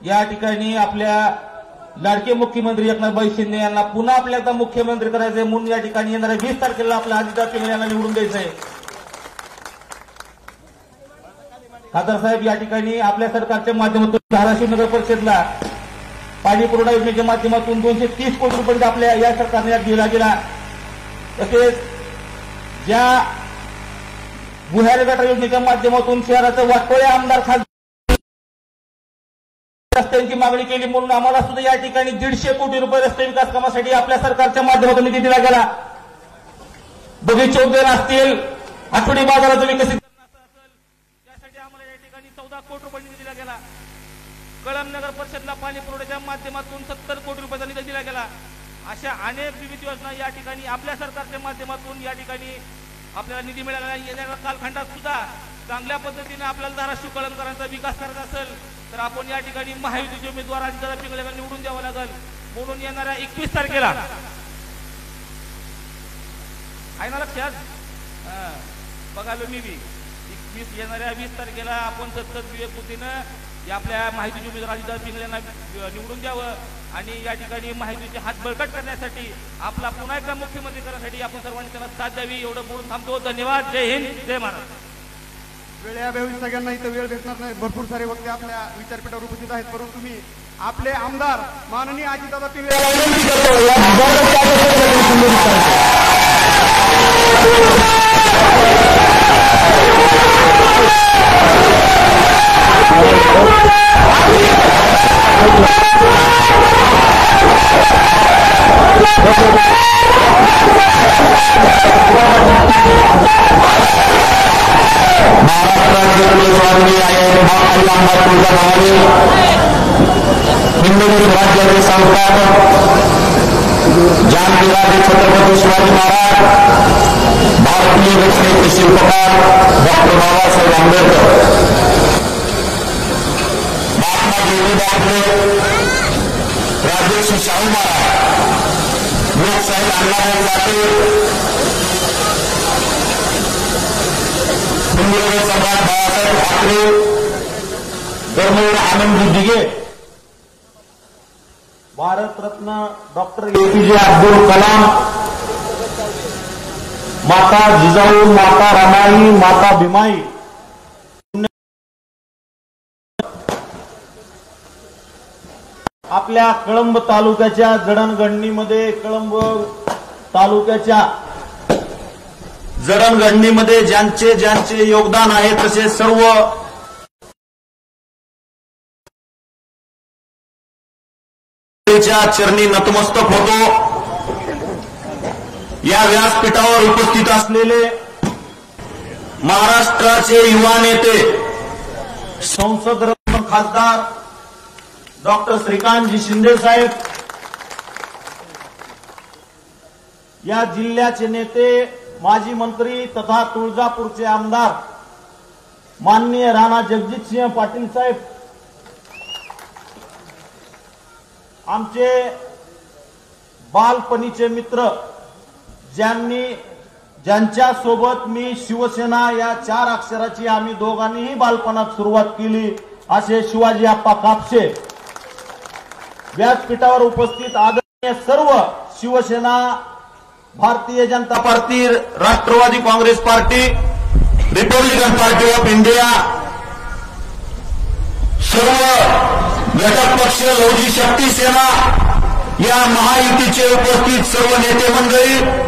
या ठिकाणी आपल्या लाडके मुख्यमंत्री एकनाथभाई शिंदे यांना पुन्हा आपल्याला मुख्यमंत्री करायचंय म्हणून या ठिकाणी येणाऱ्या 20 तारखेला आपल्या अजितदादा पिंगळे यांना निवडून द्यायचंय. खासदार साहेब या ठिकाणी आपल्या सरकारच्या माध्यमातून धाराशिव नगर परिषदला पाणी पुरवठा योजनेच्या माध्यमातून 230 कोटी रुपये आपल्या या सरकारने दिला गेला. तसेच ज्या भुयारी गटार योजनेच्या माध्यमातून शहराचं वाटोळे आमदार खासदार रस्त्यांची मागणी केली म्हणून आम्हाला सुद्धा या ठिकाणी 150 कोटी रुपये रस्ते विकास कामासाठी आपल्या सरकारच्या माध्यमातून निधी दिला गेला. बगीचे उद्यान असतील, आठवडी बाजाराचं विकसित यासाठी आम्हाला या ठिकाणी 14 कोटी रुपये निधी दिला गेला. कळंब नगर परिषदला पाणी पुरवठ्याच्या माध्यमातून 70 कोटी रुपयाचा निधी दिला गेला. अशा अनेक विविध योजना या ठिकाणी आपल्या सरकारच्या माध्यमातून या ठिकाणी आपल्याला निधी मिळाला. येणाऱ्या कालखंडात सुद्धा चांगल्या पद्धतीने आपल्याला धाराशिव कळंबकरांचा विकास करायचा असेल तर आपण या ठिकाणी महायुतीचे उमेदवार अजितदादा पिंगळे यांना निवडून द्यावं लागेल. म्हणून येणाऱ्या 21 तारखेला आहे ना लक्षात, बघालो मी 21 येणाऱ्या 20 तारखेला आपण सतत विवेक बुद्धीनं आपल्या माहितीचे उमेदवार अजितदादा पिंगळे यांना निवडून द्यावं आणि या ठिकाणी माहितीचे हात बळकट करण्यासाठी आपला पुन्हा एकदा मुख्यमंत्री करण्यासाठी आपण सर्वांनी त्यांना साथ द्यावी एवढं बोलून थांबतो. धन्यवाद. जय हिंद, जय महाराष्ट्र. वेळेअभावी सगळ्यांना इथं वेळ भेटणार नाही. भरपूर सारे वक्ते आपल्या विचारपीठावर उपस्थित आहेत, परंतु मी आपले आमदार माननीय अजितदादा पिंगळे यांना विनंती करतो हिंदवी राज्याचे संस्थापक जानकीराजे छत्रपती शिवाजी महाराज, भारतीय घटनेचे शिल्पकार डॉक्टर बाबासाहेब आंबेडकर, महात्मा ज्योतिबा राजर्षी शाहू महाराज, लोकशाही अण्णाभाऊ साठे, हिंदवी सम्राट बाळासाहेब ठाकरे, धर्मवीर आनंदजी दिघे, भारतरत्न डॉक्टर एपीजे अब्दुल कलाम, माता जिजाऊ, माता रमाई, माता भीमाई, आपल्या कळंब तालुक्याच्या जडणघडणीमध्ये कळंब तालुक्याच्या जडणघडणीमध्ये ज्यांचे ज्यांचे योगदान आहे तसे सर्व चरणी नतमस्तक होतो. या व्यासपीठावर उपस्थित असलेले महाराष्ट्राचे युवा नेते संसद रत्न खासदार डॉक्टर श्रीकांतजी शिंदे साहेब, या जिल्ह्याचे नेते माजी मंत्री तथा तुळजापूरचे आमदार माननीय राणा जगजितसिंह पाटील साहेब, आमचे बालपणीचे मित्र, ज्यांच्या सोबत मी शिवसेना या 4 अक्षराची आम्ही दोघांनीही बालपणात सुरुवात केली, असे शिवाजी आप्पा कापसे, व्यासपीठावर उपस्थित आदरणीय सर्व Shiv Sena, Bharatiya Janata party, Rashtravadi Congress party, Republican party of India, सर्व घटक पक्ष, लौजी शक्ती सेना या महायुतीचे उपस्थित सर्व नेते मंडळी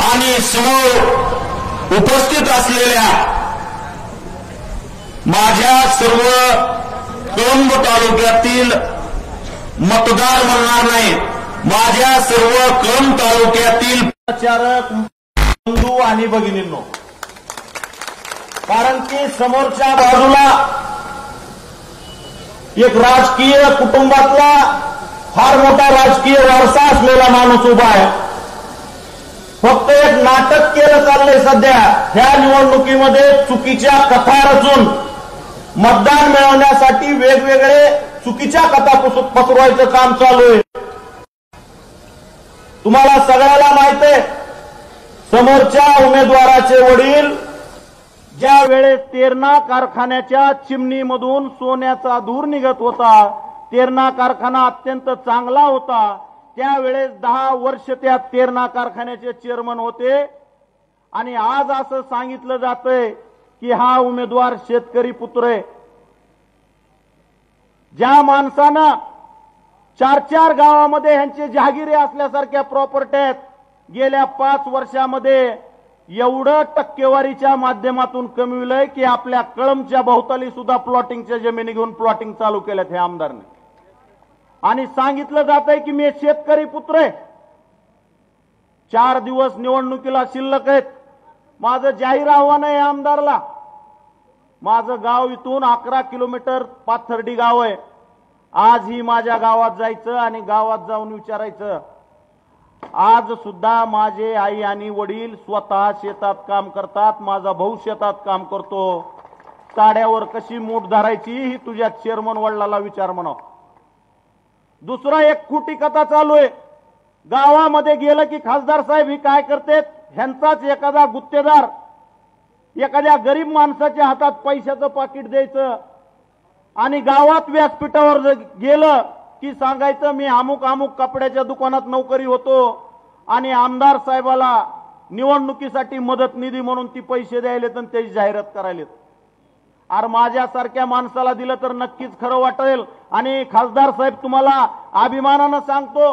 आणि समोर उपस्थित असलेल्या माझ्या सर्व कळंब तालुक्यातील मतदार म्हणणार नाही, माझ्या सर्व कळंब तालुक्यातील प्रचारक बंधू आणि भगिनींनो, कारण की समोरच्या बाजूला एक राजकीय कुटुंबातला फार मोठा राजकीय वारसा असलेला माणूस उभा आहे. फक्त एक नाटक केलं चाललंय सध्या ह्या निवडणुकीमध्ये, चुकीच्या कथा रचून मतदान मिळवण्यासाठी वेगवेगळे चुकीच्या कथा पसरवायचं काम चालू आहे. तुम्हाला सगळ्याला माहित आहे, समोरच्या उमेदवाराचे वडील ज्या वेळेस तेरणा कारखान्याच्या चिमणीमधून सोन्याचा धूर निघत होता, तेरणा कारखाना अत्यंत चांगला होता, त्यावेळेस 10 वर्ष त्या तेरणा कारखान्याचे चेअरमन होते. आणि आज असं सांगितलं जातंय की हा उमेदवार शेतकरी पुत्र आहे. ज्या माणसानं 4-4 गावामध्ये ह्यांचे जहागिरी असल्यासारख्या प्रॉपर्ट्या आहेत, गेल्या 5 वर्षामध्ये एवढं टक्केवारीच्या माध्यमातून कमविलंय की आपल्या कळंबच्या भोवताली सुद्धा प्लॉटिंगच्या जमिनी घेऊन प्लॉटिंग चालू केल्यात हे आमदारने. आणि सांगितलं जातंय की मी शेतकरी पुत्र आहे. 4 दिवस निवडणुकीला शिल्लक आहेत. माझं जाहीर आव्हान आहे आमदारला, माझं गाव इथून 11 किलोमीटर पाथर्डी गाव आहे. आजही माझ्या गावात जायचं आणि गावात जाऊन विचारायचं. आज सुद्धा माझे आई आणि वडील स्वतः शेतात काम करतात, माझा भाऊ शेतात काम करतो. ताड्यावर कशी मूठ धरायची ही तुझ्या चेअरमन वडिलाला विचार म्हणाव. दुसरा एक खोटी कथा चालू आहे. गावामध्ये गेलं की खासदार साहेब ही काय करतेत, ह्यांचाच एखादा गुत्तेदार एखाद्या गरीब माणसाच्या हातात पैशाचं पाकिट द्यायचं आणि गावात व्यासपीठावर गेलं की सांगायचं मी अमुक अमुक कपड्याच्या दुकानात नोकरी होतो आणि आमदार साहेबाला निवडणुकीसाठी मदत निधी म्हणून ती पैसे द्यायलेत आणि त्याची जाहिरात करायलेत. अरे माझ्यासारख्या माणसाला दिलं तर नक्कीच खरं वाटेल. आणि खासदार साहेब तुम्हाला अभिमानानं सांगतो,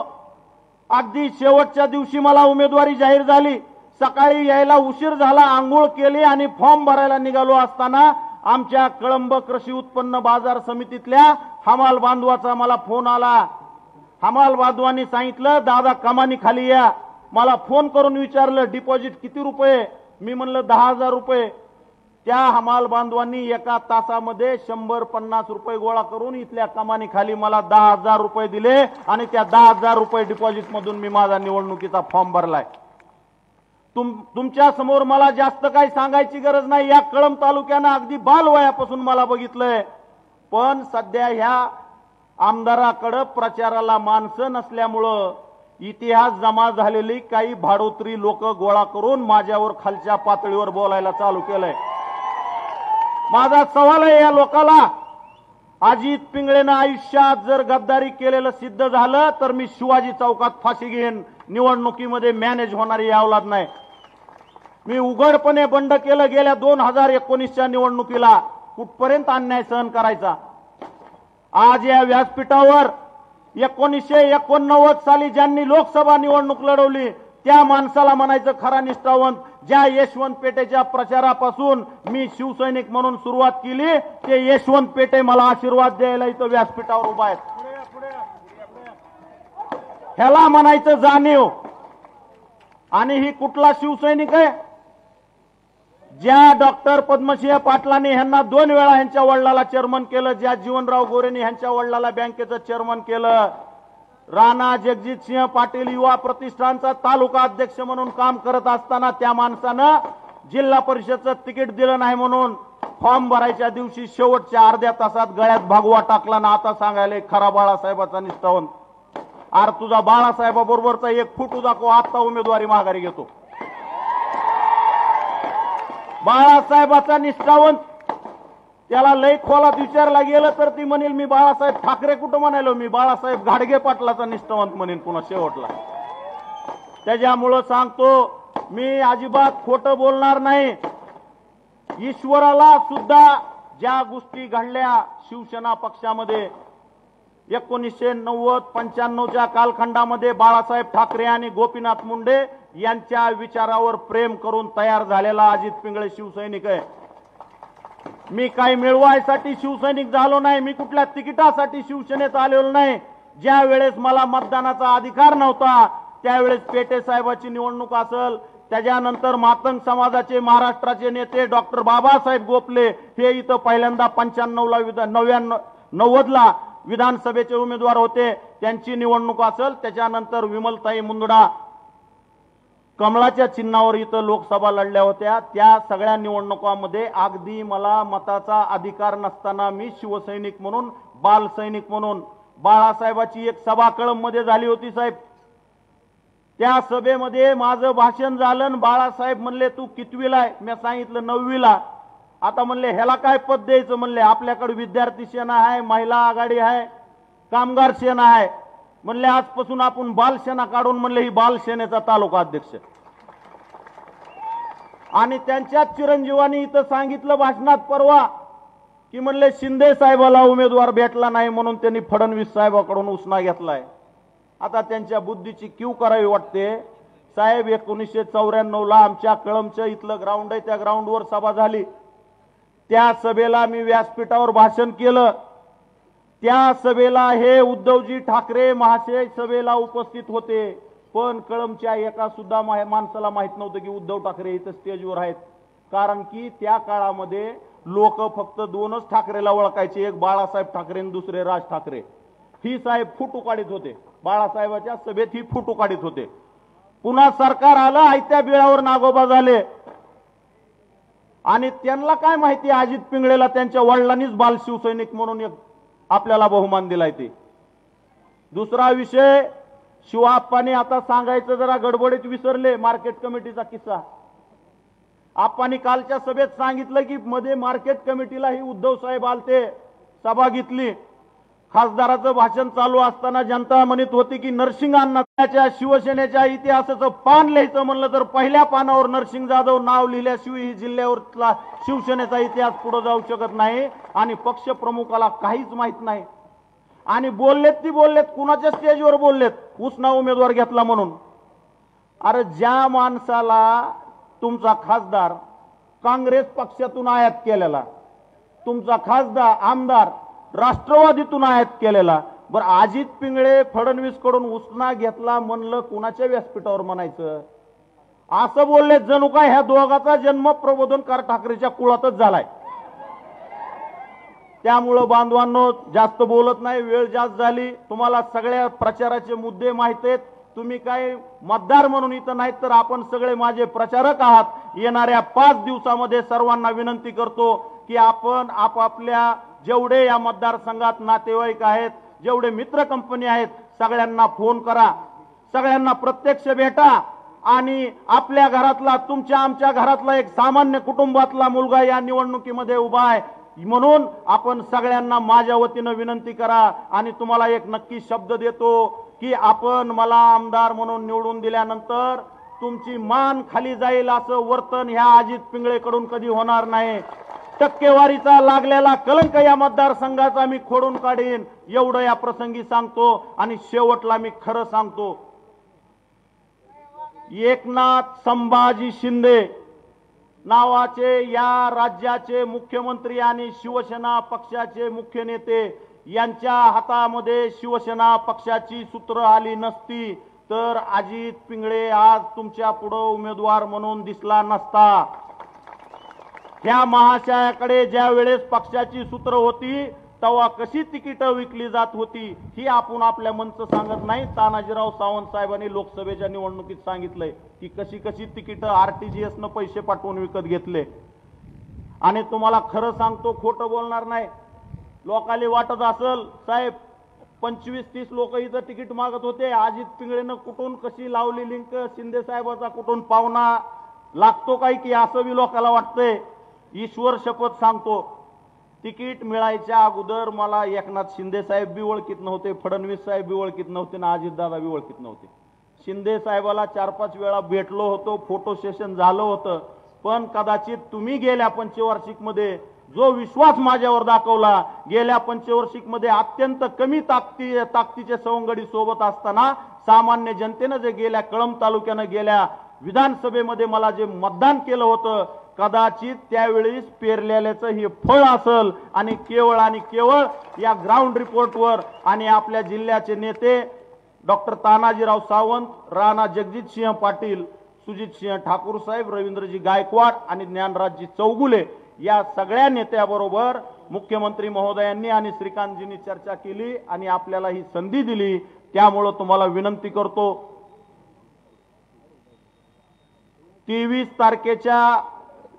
अगदी शेवटच्या दिवशी मला उमेदवारी जाहीर झाली, सकाळी यायला उशीर झाला, आंघोळ केली आणि फॉर्म भरायला निघालो असताना आमच्या कळंब कृषी उत्पन्न बाजार समितीतल्या हमाल बांधवाचा मला फोन आला. हमाल बांधवांनी सांगितलं दादा कमानी खाली या. मला फोन करून विचारलं डिपॉझिट किती रुपये, मी म्हणलं 10,000 रुपये. त्या हमाल बांधवांनी एका तासामध्ये 150 रुपये गोळा करून इथल्या कमानी खाली मला 10,000 रुपये दिले आणि त्या 10,000 रुपये डिपॉझिट मधून मी माझा निवडणुकीचा फॉर्म भरलाय. तुमच्या समोर मला जास्त काही सांगायची गरज नाही. या कळंब तालुक्यानं अगदी बालवयापासून मला बघितलंय. पण सध्या ह्या आमदाराकडे प्रचाराला माणसं नसल्यामुळं इतिहास जमा झालेली काही भाडोत्री लोक गोळा करून माझ्यावर खालच्या पातळीवर बोलायला चालू केलंय. माझा सवाल आहे या लोकाला, अजित पिंगळेनं आयुष्यात जर गद्दारी केलेलं सिद्ध झालं तर मी शिवाजी चौकात फाशी घेईन. निवडणुकीमध्ये मॅनेज होणारी अवलाद नाही. मी उघडपणे बंड केलं गेल्या 2019च्या निवडणुकीला. कुठपर्यंत अन्याय सहन करायचा. आज या व्यासपीठावर 1989 साली ज्यांनी लोकसभा निवडणूक लढवली त्या माणसाला म्हणायचं खरा निष्ठावंत. ज्या यशवंत पेठेच्या प्रचारापासून मी शिवसैनिक म्हणून सुरुवात केली ते यशवंत पेठे मला आशीर्वाद द्यायला इथं व्यासपीठावर उभा आहेत. ह्याला म्हणायचं जाणीव. आणि ही कुठला शिवसैनिक आहे, ज्या डॉक्टर पद्मसिंह पाटलांनी ह्यांना 2 वेळा ह्यांच्या वडिलाला चेअरमन केलं, ज्या जीवनराव गोरेंनी ह्यांच्या वडिलाला बँकेचं चेअरमन केलं, राणा जगजितसिंह पाटील युवा प्रतिष्ठानचा तालुका अध्यक्ष म्हणून काम करत असताना त्या माणसानं जिल्हा परिषदचं तिकीट दिलं नाही म्हणून फॉर्म भरायच्या दिवशी शेवटच्या अर्ध्या तासात गळ्यात भगवा टाकला ना आता सांगायला खरा बाळासाहेबाचा निष्ठावंत. अरे तुझा बाळासाहेबाबरोबरचा 1 फुट दाखव, आता उमेदवारी माघारी घेतो. बाळासाहेबाचा निष्ठावंत त्याला लय खोलात विचारला गेलं तर ती म्हणेल मी बाळासाहेब ठाकरे कुठं म्हणालो, मी बाळासाहेब घाडगे पाटलाचा निष्ठावंत म्हणेन पुन्हा शेवटला. त्याच्यामुळं सांगतो मी अजिबात खोटं बोलणार नाही. ईश्वराला सुद्धा ज्या गोष्टी घडल्या शिवसेना पक्षामध्ये 1990-95च्या कालखंडामध्ये बाळासाहेब ठाकरे आणि गोपीनाथ मुंडे यांच्या विचारावर प्रेम करून तयार झालेला अजित पिंगळे शिवसैनिक आहे. मी काही मिळवायसाठी शिवसैनिक झालो नाही, मी कुठल्या तिकिटासाठी शिवसेनेत आलेलो नाही. ज्या वेळेस मला मतदानाचा अधिकार नव्हता त्यावेळेस पेटे साहेबाची निवडणूक असेल, त्याच्यानंतर मातंग समाजाचे महाराष्ट्राचे नेते डॉक्टर बाबासाहेब गोपले हे इथं पहिल्यांदा 90ला विधानसभेचे उमेदवार होते, त्यांची निवडणूक असेल, त्याच्यानंतर विमलताई मुंदडा कमळाच्या चिन्हावर इथं लोकसभा लढल्या होत्या. त्या सगळ्या निवडणुकांमध्ये अगदी मला मताचा अधिकार नसताना मी शिवसैनिक म्हणून बालसैनिक म्हणून बाळासाहेबाची एक सभा कळंबमध्ये झाली होती साहेब. त्या सभेमध्ये माझं भाषण झालं. बाळासाहेब म्हणले तू कितवीला आहे? मी सांगितलं 9वीला. आता म्हणले ह्याला काय पद द्यायचं? म्हणले आपल्याकडे विद्यार्थी सेना आहे, महिला आघाडी आहे, कामगार सेना आहे. म्हणले आजपासून आपण बालसेना काढून म्हणले ही बालसेनेचा तालुका अध्यक्ष. आणि त्यांच्याच चिरंजीवानी इथं सांगितलं भाषणात परवा की म्हणले शिंदे साहेबाला उमेदवार भेटला नाही म्हणून त्यांनी फडणवीस साहेबाकडून उसना घेतलाय. आता त्यांच्या बुद्धीची कीव करावी वाटते साहेब. 1994ला आमच्या कळंबच्या इथलं ग्राउंड आहे, त्या ग्राउंडवर सभा झाली. त्या सभेला मी व्यासपीठावर भाषण केलं. त्या सभेला हे उद्धवजी ठाकरे महाशय सभेला उपस्थित होते, पण कळंबच्या एका सुद्धा माणसाला माहित नव्हतं की उद्धव ठाकरे इथं स्टेजवर आहेत. कारण की त्या काळामध्ये लोक फक्त 2च ठाकरेला ओळखायचे, एक बाळासाहेब ठाकरे आणि दुसरे राज ठाकरे. ही साहेब फोटो काढत होते, बाळासाहेबाच्या सभेत ही फोटो काढत होते. पुन्हा सरकार आलं, आयत्या बिळावर नागोबा झाले. आणि त्यांना काय माहिती अजित पिंगळेला त्यांच्या वडिलांनीच बाल शिवसैनिक म्हणून एक आपल्याला बहुमान दिलाय. ते दुसरा विषय शिवाप्पाने आता सांगायचं जरा गडबडीत विसरले मार्केट कमिटीचा किस्सा. आप्पांनी कालच्या सभेत सांगितलं की मध्ये मार्केट कमिटीला ही उद्धव साहेब आलते, सभा घेतली. खासदाराचं भाषण चालू असताना जनता म्हणत होती की नरसिंग अण्णाच्या शिवसेनेच्या इतिहासाचं पान लिहायचं म्हणलं तर पहिल्या पानावर नरसिंग जाधव नाव लिहिल्याशिवाय ही जिल्ह्यावर शिवसेनेचा इतिहास पुढे जाऊ शकत नाही. आणि पक्ष प्रमुखाला काहीच माहित नाही. आणि बोललेत ती बोललेत, कुणाच्या स्टेजवर बोललेत, उसना उमेदवार घेतला म्हणून. अरे ज्या माणसाला तुमचा खासदार काँग्रेस पक्षातून आयात केलेला, तुमचा खासदार आमदार राष्ट्रवादीतून आयात केलेला, बरं अजित पिंगळे फडणवीस कडून उसना घेतला म्हणलं कुणाच्या व्यासपीठावर म्हणायचं? असं बोलले जणू काय ह्या दोघाचा जन्म प्रबोधनकार ठाकरेच्या कुळातच झालाय. त्यामुळं बांधवांनो जास्त बोलत नाही, वेळ जास्त झाली. तुम्हाला सगळ्या प्रचाराचे मुद्दे माहित आहेत. तुम्ही काय मतदार म्हणून इथं नाहीत तर आपण सगळे माझे प्रचारक आहात. येणाऱ्या 5 दिवसामध्ये सर्वांना विनंती करतो की आपण आपापल्या जेवढे या मतदारसंघात नातेवाईक आहेत, जेवढे मित्र कंपनी आहेत, सगळ्यांना फोन करा, सगळ्यांना प्रत्यक्ष भेटा. आणि आपल्या घरातला, तुमच्या आमच्या घरातला एक सामान्य कुटुंबातला मुलगा या निवडणुकीमध्ये उभा आहे म्हणून आपण सगळ्यांना माझ्या वतीनं विनंती करा. आणि तुम्हाला एक नक्की शब्द देतो की आपण मला आमदार म्हणून निवडून दिल्यानंतर तुमची मान खाली जाईल असं वर्तन ह्या अजित पिंगळेकडून कधी होणार नाही. टक्केवारीचा लागलेला कलंक या मतदारसंघाचा मी खोडून काढीन, एवढं या प्रसंगी सांगतो. आणि शेवटला मी खरं सांगतो, एकनाथ संभाजी शिंदे नावाचे या राज्याचे मुख्यमंत्री आणि शिवसेना पक्षाचे मुख्य नेते यांच्या हातामध्ये शिवसेना पक्षाची सूत्र आली नसती तर अजित पिंगळे आज तुमच्या पुढे उमेदवार म्हणून दिसला नसता. ह्या महाशयाकडे ज्या वेळेस पक्षाची सूत्र होती तेव्हा कशी तिकीटं विकली जात होती ही आपण आपल्या मनचं सांगत नाही. तानाजीराव सावंत साहेबांनी लोकसभेच्या निवडणुकीत सांगितलंय की कशी कशी तिकीटं RTGS न पैसे पाठवून विकत घेतले. आणि तुम्हाला खरं सांगतो, खोटं बोलणार नाही. लोकांना वाटत असेल साहेब 25-30 लोक इथं तिकीट मागत होते, अजित पिंगळेनं कुठून कशी लावली लिंक, शिंदे साहेबाचा कुठून पावना लागतो काय की असं बी लोकांना वाटतंय. ईश्वर शपथ सांगतो, तिकीट मिळायच्या अगोदर मला एकनाथ शिंदे साहेब बी ओळखीत नव्हते, फडणवीस साहेब बी ओळखीत नव्हते ना अजितदादा बी ओळखीत नव्हते. शिंदे साहेबाला 4-5 वेळा भेटलो होतो, फोटो सेशन झालं होतं. पण कदाचित तुम्ही गेल्या पंचवार्षिक मध्ये जो विश्वास माझ्यावर दाखवला, गेल्या पंचवार्षिक मध्ये अत्यंत कमी ताकदीचे सवंगडी सोबत असताना सामान्य जनतेनं जे गेल्या कळंब तालुक्यानं गेल्या विधानसभेमध्ये मला जे मतदान केलं होतं, कदाचित त्यावेळेस पेरलेल्याचं हे फळ असेल. आणि केवळ या ग्राउंड रिपोर्टवर आणि आपल्या जिल्ह्याचे नेते डॉक्टर तानाजीराव सावंत, राणा जगजितसिंह पाटील, सुजितसिंह ठाकूर साहेब, रवींद्रजी गायकवाड आणि ज्ञानराजजी चौगुले या सगळ्या नेत्याबरोबर मुख्यमंत्री महोदयांनी आणि श्रीकांतजींनी चर्चा केली आणि आपल्याला ही संधी दिली. त्यामुळे तुम्हाला विनंती करतो, 23 तारखेच्या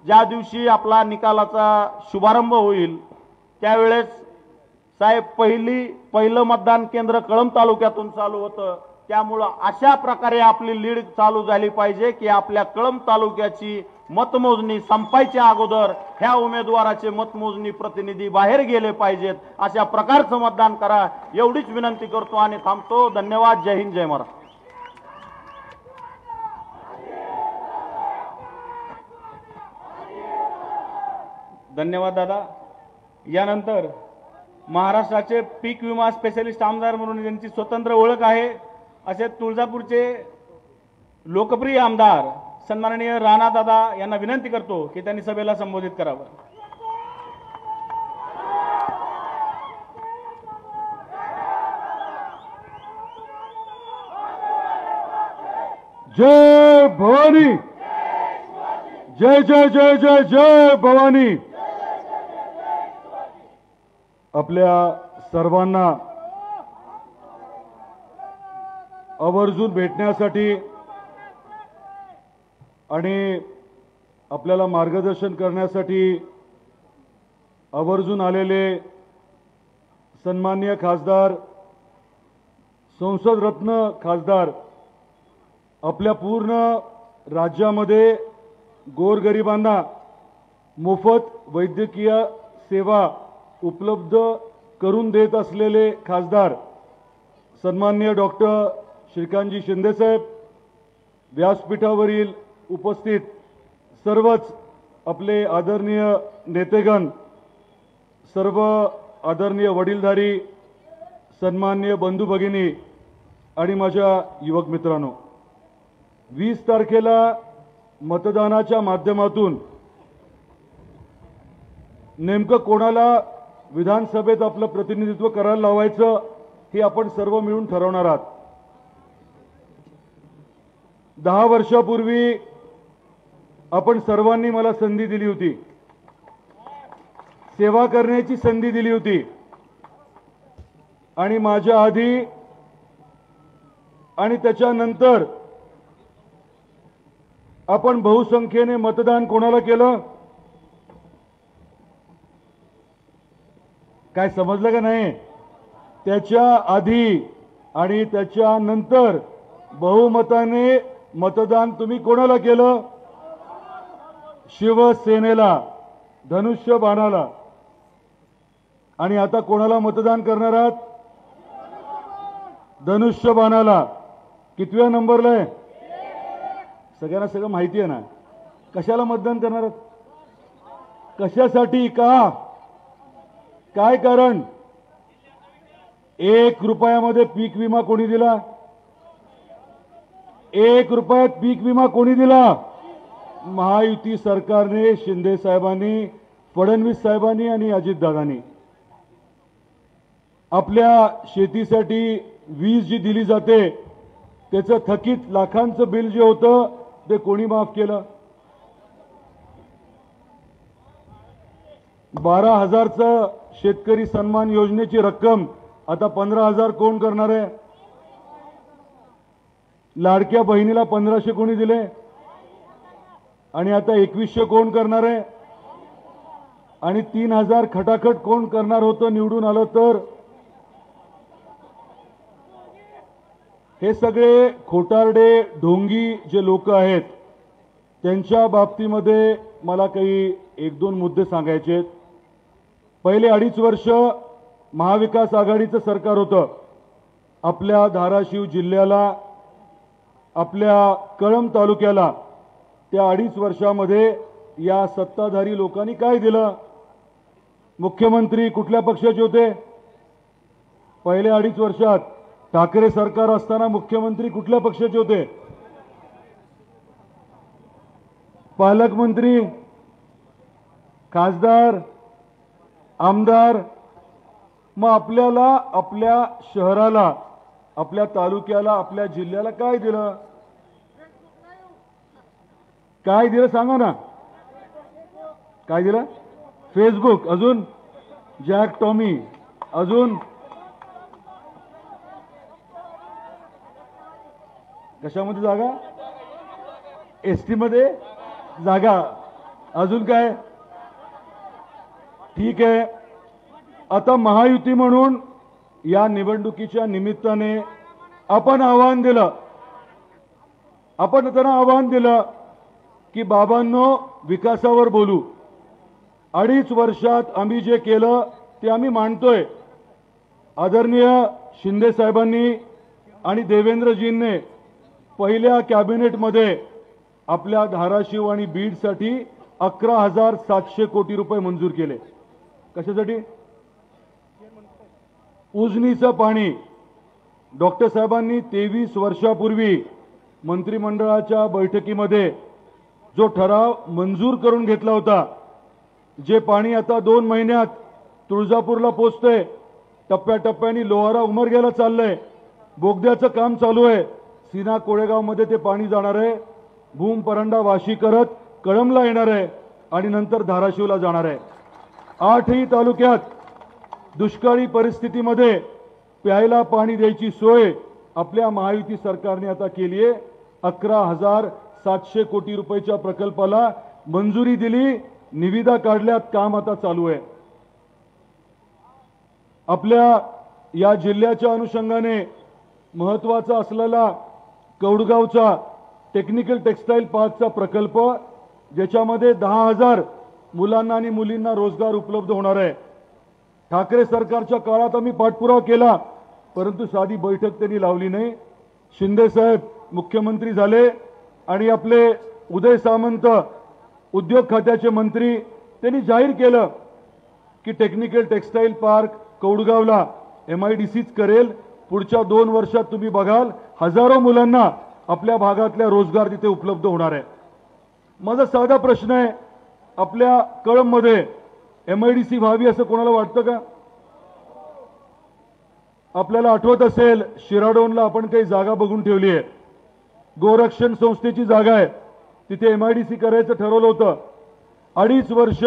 ज्या दिवशी आपला निकालाचा शुभारंभ होईल त्यावेळेस साहेब पहिलं मतदान केंद्र कळंब तालुक्यातून चालू होतं. त्यामुळं अशा प्रकारे आपली लीड चालू झाली पाहिजे की आपल्या कळंब तालुक्याची मतमोजणी संपायच्या अगोदर ह्या उमेदवाराचे मतमोजणी प्रतिनिधी बाहेर गेले पाहिजेत. अशा प्रकारचं मतदान करा एवढीच विनंती करतो आणि थांबतो. धन्यवाद. जय हिंद, जय महाराष्ट्र. धन्यवाद दादा. यानंतर महाराष्ट्राचे पीक विमा स्पेशलिस्ट आमदार म्हणून ज्यांची स्वतंत्र ओळख आहे असे तुळजापूरचे लोकप्रिय आमदार सन्माननीय राणा दादा यांना विनंती करतो की त्यांनी सभेला संबोधित करावं. जय भवानी, जय जय जय जय जय भवानी. आपल्या सर्वांना आवर्जून भेटण्यासाठी आणि आपल्याला मार्गदर्शन करण्यासाठी आवर्जून आलेले सन्माननीय खासदार, संसद रत्न खासदार, आपल्या पूर्ण राज्यामध्ये गोरगरिबांना मोफत वैद्यकीय सेवा उपलब्ध करून देत असलेले खासदार सन्माननीय डॉक्टर श्रीकांतजी शिंदे साहेब, व्यासपीठावरील उपस्थित सर्वच आपले आदरणीय नेतेगण, सर्व आदरणीय वडीलधारी सन्माननीय बंधू भगिनी आणि माझ्या युवक मित्रांनो, 20 तारखेला मतदानाच्या माध्यमातून नेमकं कोणाला विधानसभेत आपलं प्रतिनिधित्व करायला लावायचं हे आपण सर्व मिळून ठरवणार आहात. 10 वर्षापूर्वी आपण सर्वांनी मला संधी दिली होती, सेवा करण्याची संधी दिली होती आणि माझ्या आधी आणि त्याच्यानंतर आपण बहुसंख्येने मतदान कोणाला केलं काय समजलं का नाही? त्याच्या आधी आणि त्याच्यानंतर बहुमताने मतदान तुम्ही कोणाला केलं? शिवसेनेला, धनुष्यबाणाला. आणि आता कोणाला मतदान करणार आहात? धनुष्यबाणाला. कितव्या नंबरला आहे? सगळ्यांना सगळं माहिती आहे ना. कशाला मतदान करणार आहात? कशासाठी? का? काय कारण? 1 रुपयामध्ये पीक विमा कोणी दिला? 1 रुपयात पीक विमा कोणी दिला? महायुती सरकारने, शिंदे साहेबांनी, फडणवीस साहेबांनी आणि अजितदादांनी. आपल्या शेतीसाठी वीज जी दिली जाते त्याचं थकीत लाखांचं बिल जे होतं ते कोणी माफ केलं? 12,000चं शेतकरी सन्मान योजनेची रक्कम आता 15,000 कोण करणार आहे? लाडक्या बहिणीला 1,500 कोणी दिले आणि आता 2,100 कोण करणार आहे? आणि 3,000 खटाखट कोण करणार होतं निवडून आलं तर? हे सगळे खोटारडे ढोंगी जे लोक आहेत त्यांच्या बाबतीमध्ये मला काही 1-2 मुद्दे सांगायचे आहेत. पहिले 2.5 वर्ष महाविकास आघाडीचं सरकार होतं. आपल्या धाराशिव जिल्ह्याला, आपल्या कळंब तालुक्याला त्या 2.5 वर्षामध्ये या सत्ताधारी लोकांनी काय दिलं? मुख्यमंत्री कुठल्या पक्षाचे होते? पहिल्या 2.5 वर्षात ठाकरे सरकार असताना मुख्यमंत्री कुठल्या पक्षाचे होते? पालकमंत्री, खासदार, आमदार. मग आपल्याला, आपल्या शहराला, आपल्या तालुक्याला, आपल्या जिल्ह्याला काय दिलं? काय दिलं सांगा ना. काय दिलं? फेसबुक, अजून जॅक टॉमी, अजून कशामध्ये जागा? एसटी मध्ये जागा, अजून काय? ठीक आहे. आता महायुती म्हणून या निवडणुकीच्या निमित्ताने आपण आव्हान दिलं, आपण त्यांना आव्हान दिलं की बाबांनो विकासावर बोलू. 2.5 वर्षात आम्ही जे केलं ते आम्ही मांडतोय. आदरणीय शिंदे साहेबांनी आणि देवेंद्रजींनी पहिल्या कॅबिनेटमध्ये आपल्या धाराशिव आणि बीडसाठी 11,700 कोटी रुपये मंजूर केले. कशासाठी? उजनीचं पाणी. डॉक्टर साहेबांनी 23 वर्षापूर्वी मंत्रिमंडळाच्या बैठकीमध्ये जो ठराव मंजूर करून घेतला होता, जे पाणी आता 2 महिन्यात तुळजापूरला पोहोचतंय, टप्प्याटप्प्याने लोहारा उमरग्याला चाललंय, बोगद्याचं काम चालू आहे, सीना कोळेगावमध्ये ते पाणी जाणार आहे, भूम परंडा वाशी करत कळंबला येणार आहे आणि नंतर धाराशिवला जाणार आहे. 8ही तालुक्यात दुष्काळी परिस्थितीमध्ये प्यायला पाणी द्यायची सोय आपल्या महायुती सरकारने आता केली आहे. 11,700 कोटी रुपयाच्या प्रकल्पाला मंजुरी दिली, निविदा काढल्यात, काम आता चालू आहे. आपल्या या जिल्ह्याच्या अनुषंगाने महत्त्वाचा असलेला कौडगावचा टेक्निकल टेक्सटाईल पार्कचा प्रकल्प, ज्याच्यामध्ये 10,000 मुलांना आणि मुलींना रोजगार उपलब्ध होणार आहे. ठाकरे सरकारच्या काळात आम्ही पाठपुरावा केला, परंतु साधी बैठक त्यांनी लावली नाही. शिंदे साहेब मुख्यमंत्री झाले आणि आपले उदय सामंत उद्योग खात्याचे मंत्री, त्यांनी जाहीर केलं की टेक्निकल टेक्सटाईल पार्क कौडगावला MIDCच करेल. पुढच्या 2 वर्षात तुम्ही बघाल हजारो मुलांना आपल्या भागातल्या रोजगार तिथे उपलब्ध होणार आहे. माझा साधा प्रश्न आहे, आपल्या कळंबमध्ये MIDC व्हावी असं कोणाला वाटतं का? आपल्याला आठवत असेल शिराडोनला आपण काही जागा बघून ठेवली आहे. गोरक्षण संस्थेची जागा आहे, तिथे MIDC करायचं ठरवलं होतं. 2.5 वर्ष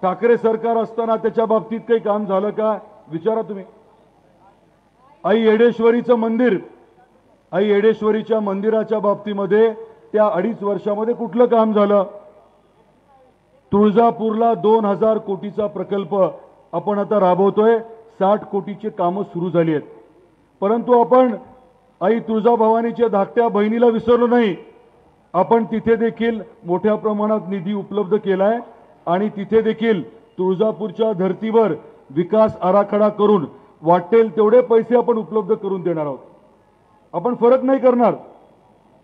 ठाकरे सरकार असताना त्याच्या बाबतीत काही काम झालं का? विचारा तुम्ही. आई येडेश्वरीचं मंदिर, आई येडेश्वरीच्या मंदिराच्या बाबतीमध्ये त्या 2.5 वर्षामध्ये कुठलं काम झालं? तुळजापूरला 2,000 कोटीचा प्रकल्प आपण आता राबवतोय. 60 कोटीची कामं सुरू झाली आहेत. परंतु आपण आई तुळजाभवानीच्या धाकट्या बहिणीला विसरलो नाही. आपण तिथे देखील मोठ्या प्रमाणात निधी उपलब्ध केलाय आणि तिथे देखील तुळजापूरच्या धर्तीवर विकास आराखडा करून वाटेल तेवढे पैसे आपण उपलब्ध करून देणार आहोत. आपण फरक नाही करणार.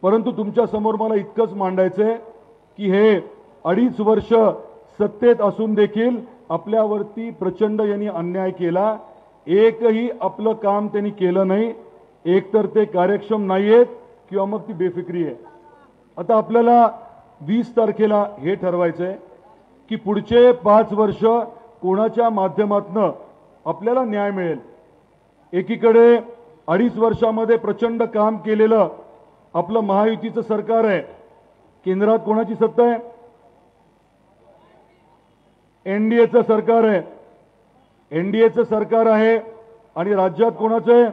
परंतु तुमच्या समोर मला इतकंच मांडायचंय की हे 2.5 वर्ष सत्तेत असून देखील आपल्यावरती प्रचंड यांनी अन्याय केला. एकही आपलं काम त्यांनी केलं नाही. एकतर ते कार्यक्षम नाहीयेत किंवा मग ती बेफिक्री आहे. आता आपल्याला 20 तारखेला हे ठरवायचंय की पुढचे 5 वर्ष कोणाच्या माध्यमातून आपल्याला न्याय मिळेल. एकीकडे 2.5 वर्षामध्ये प्रचंड काम केलेलं आपलं महायुतीचं सरकार आहे. केंद्रात कोणाची सत्ता आहे? एनडीएचं सरकार आहे. एनडीएचं सरकार आहे आणि राज्यात कोणाचं आहे?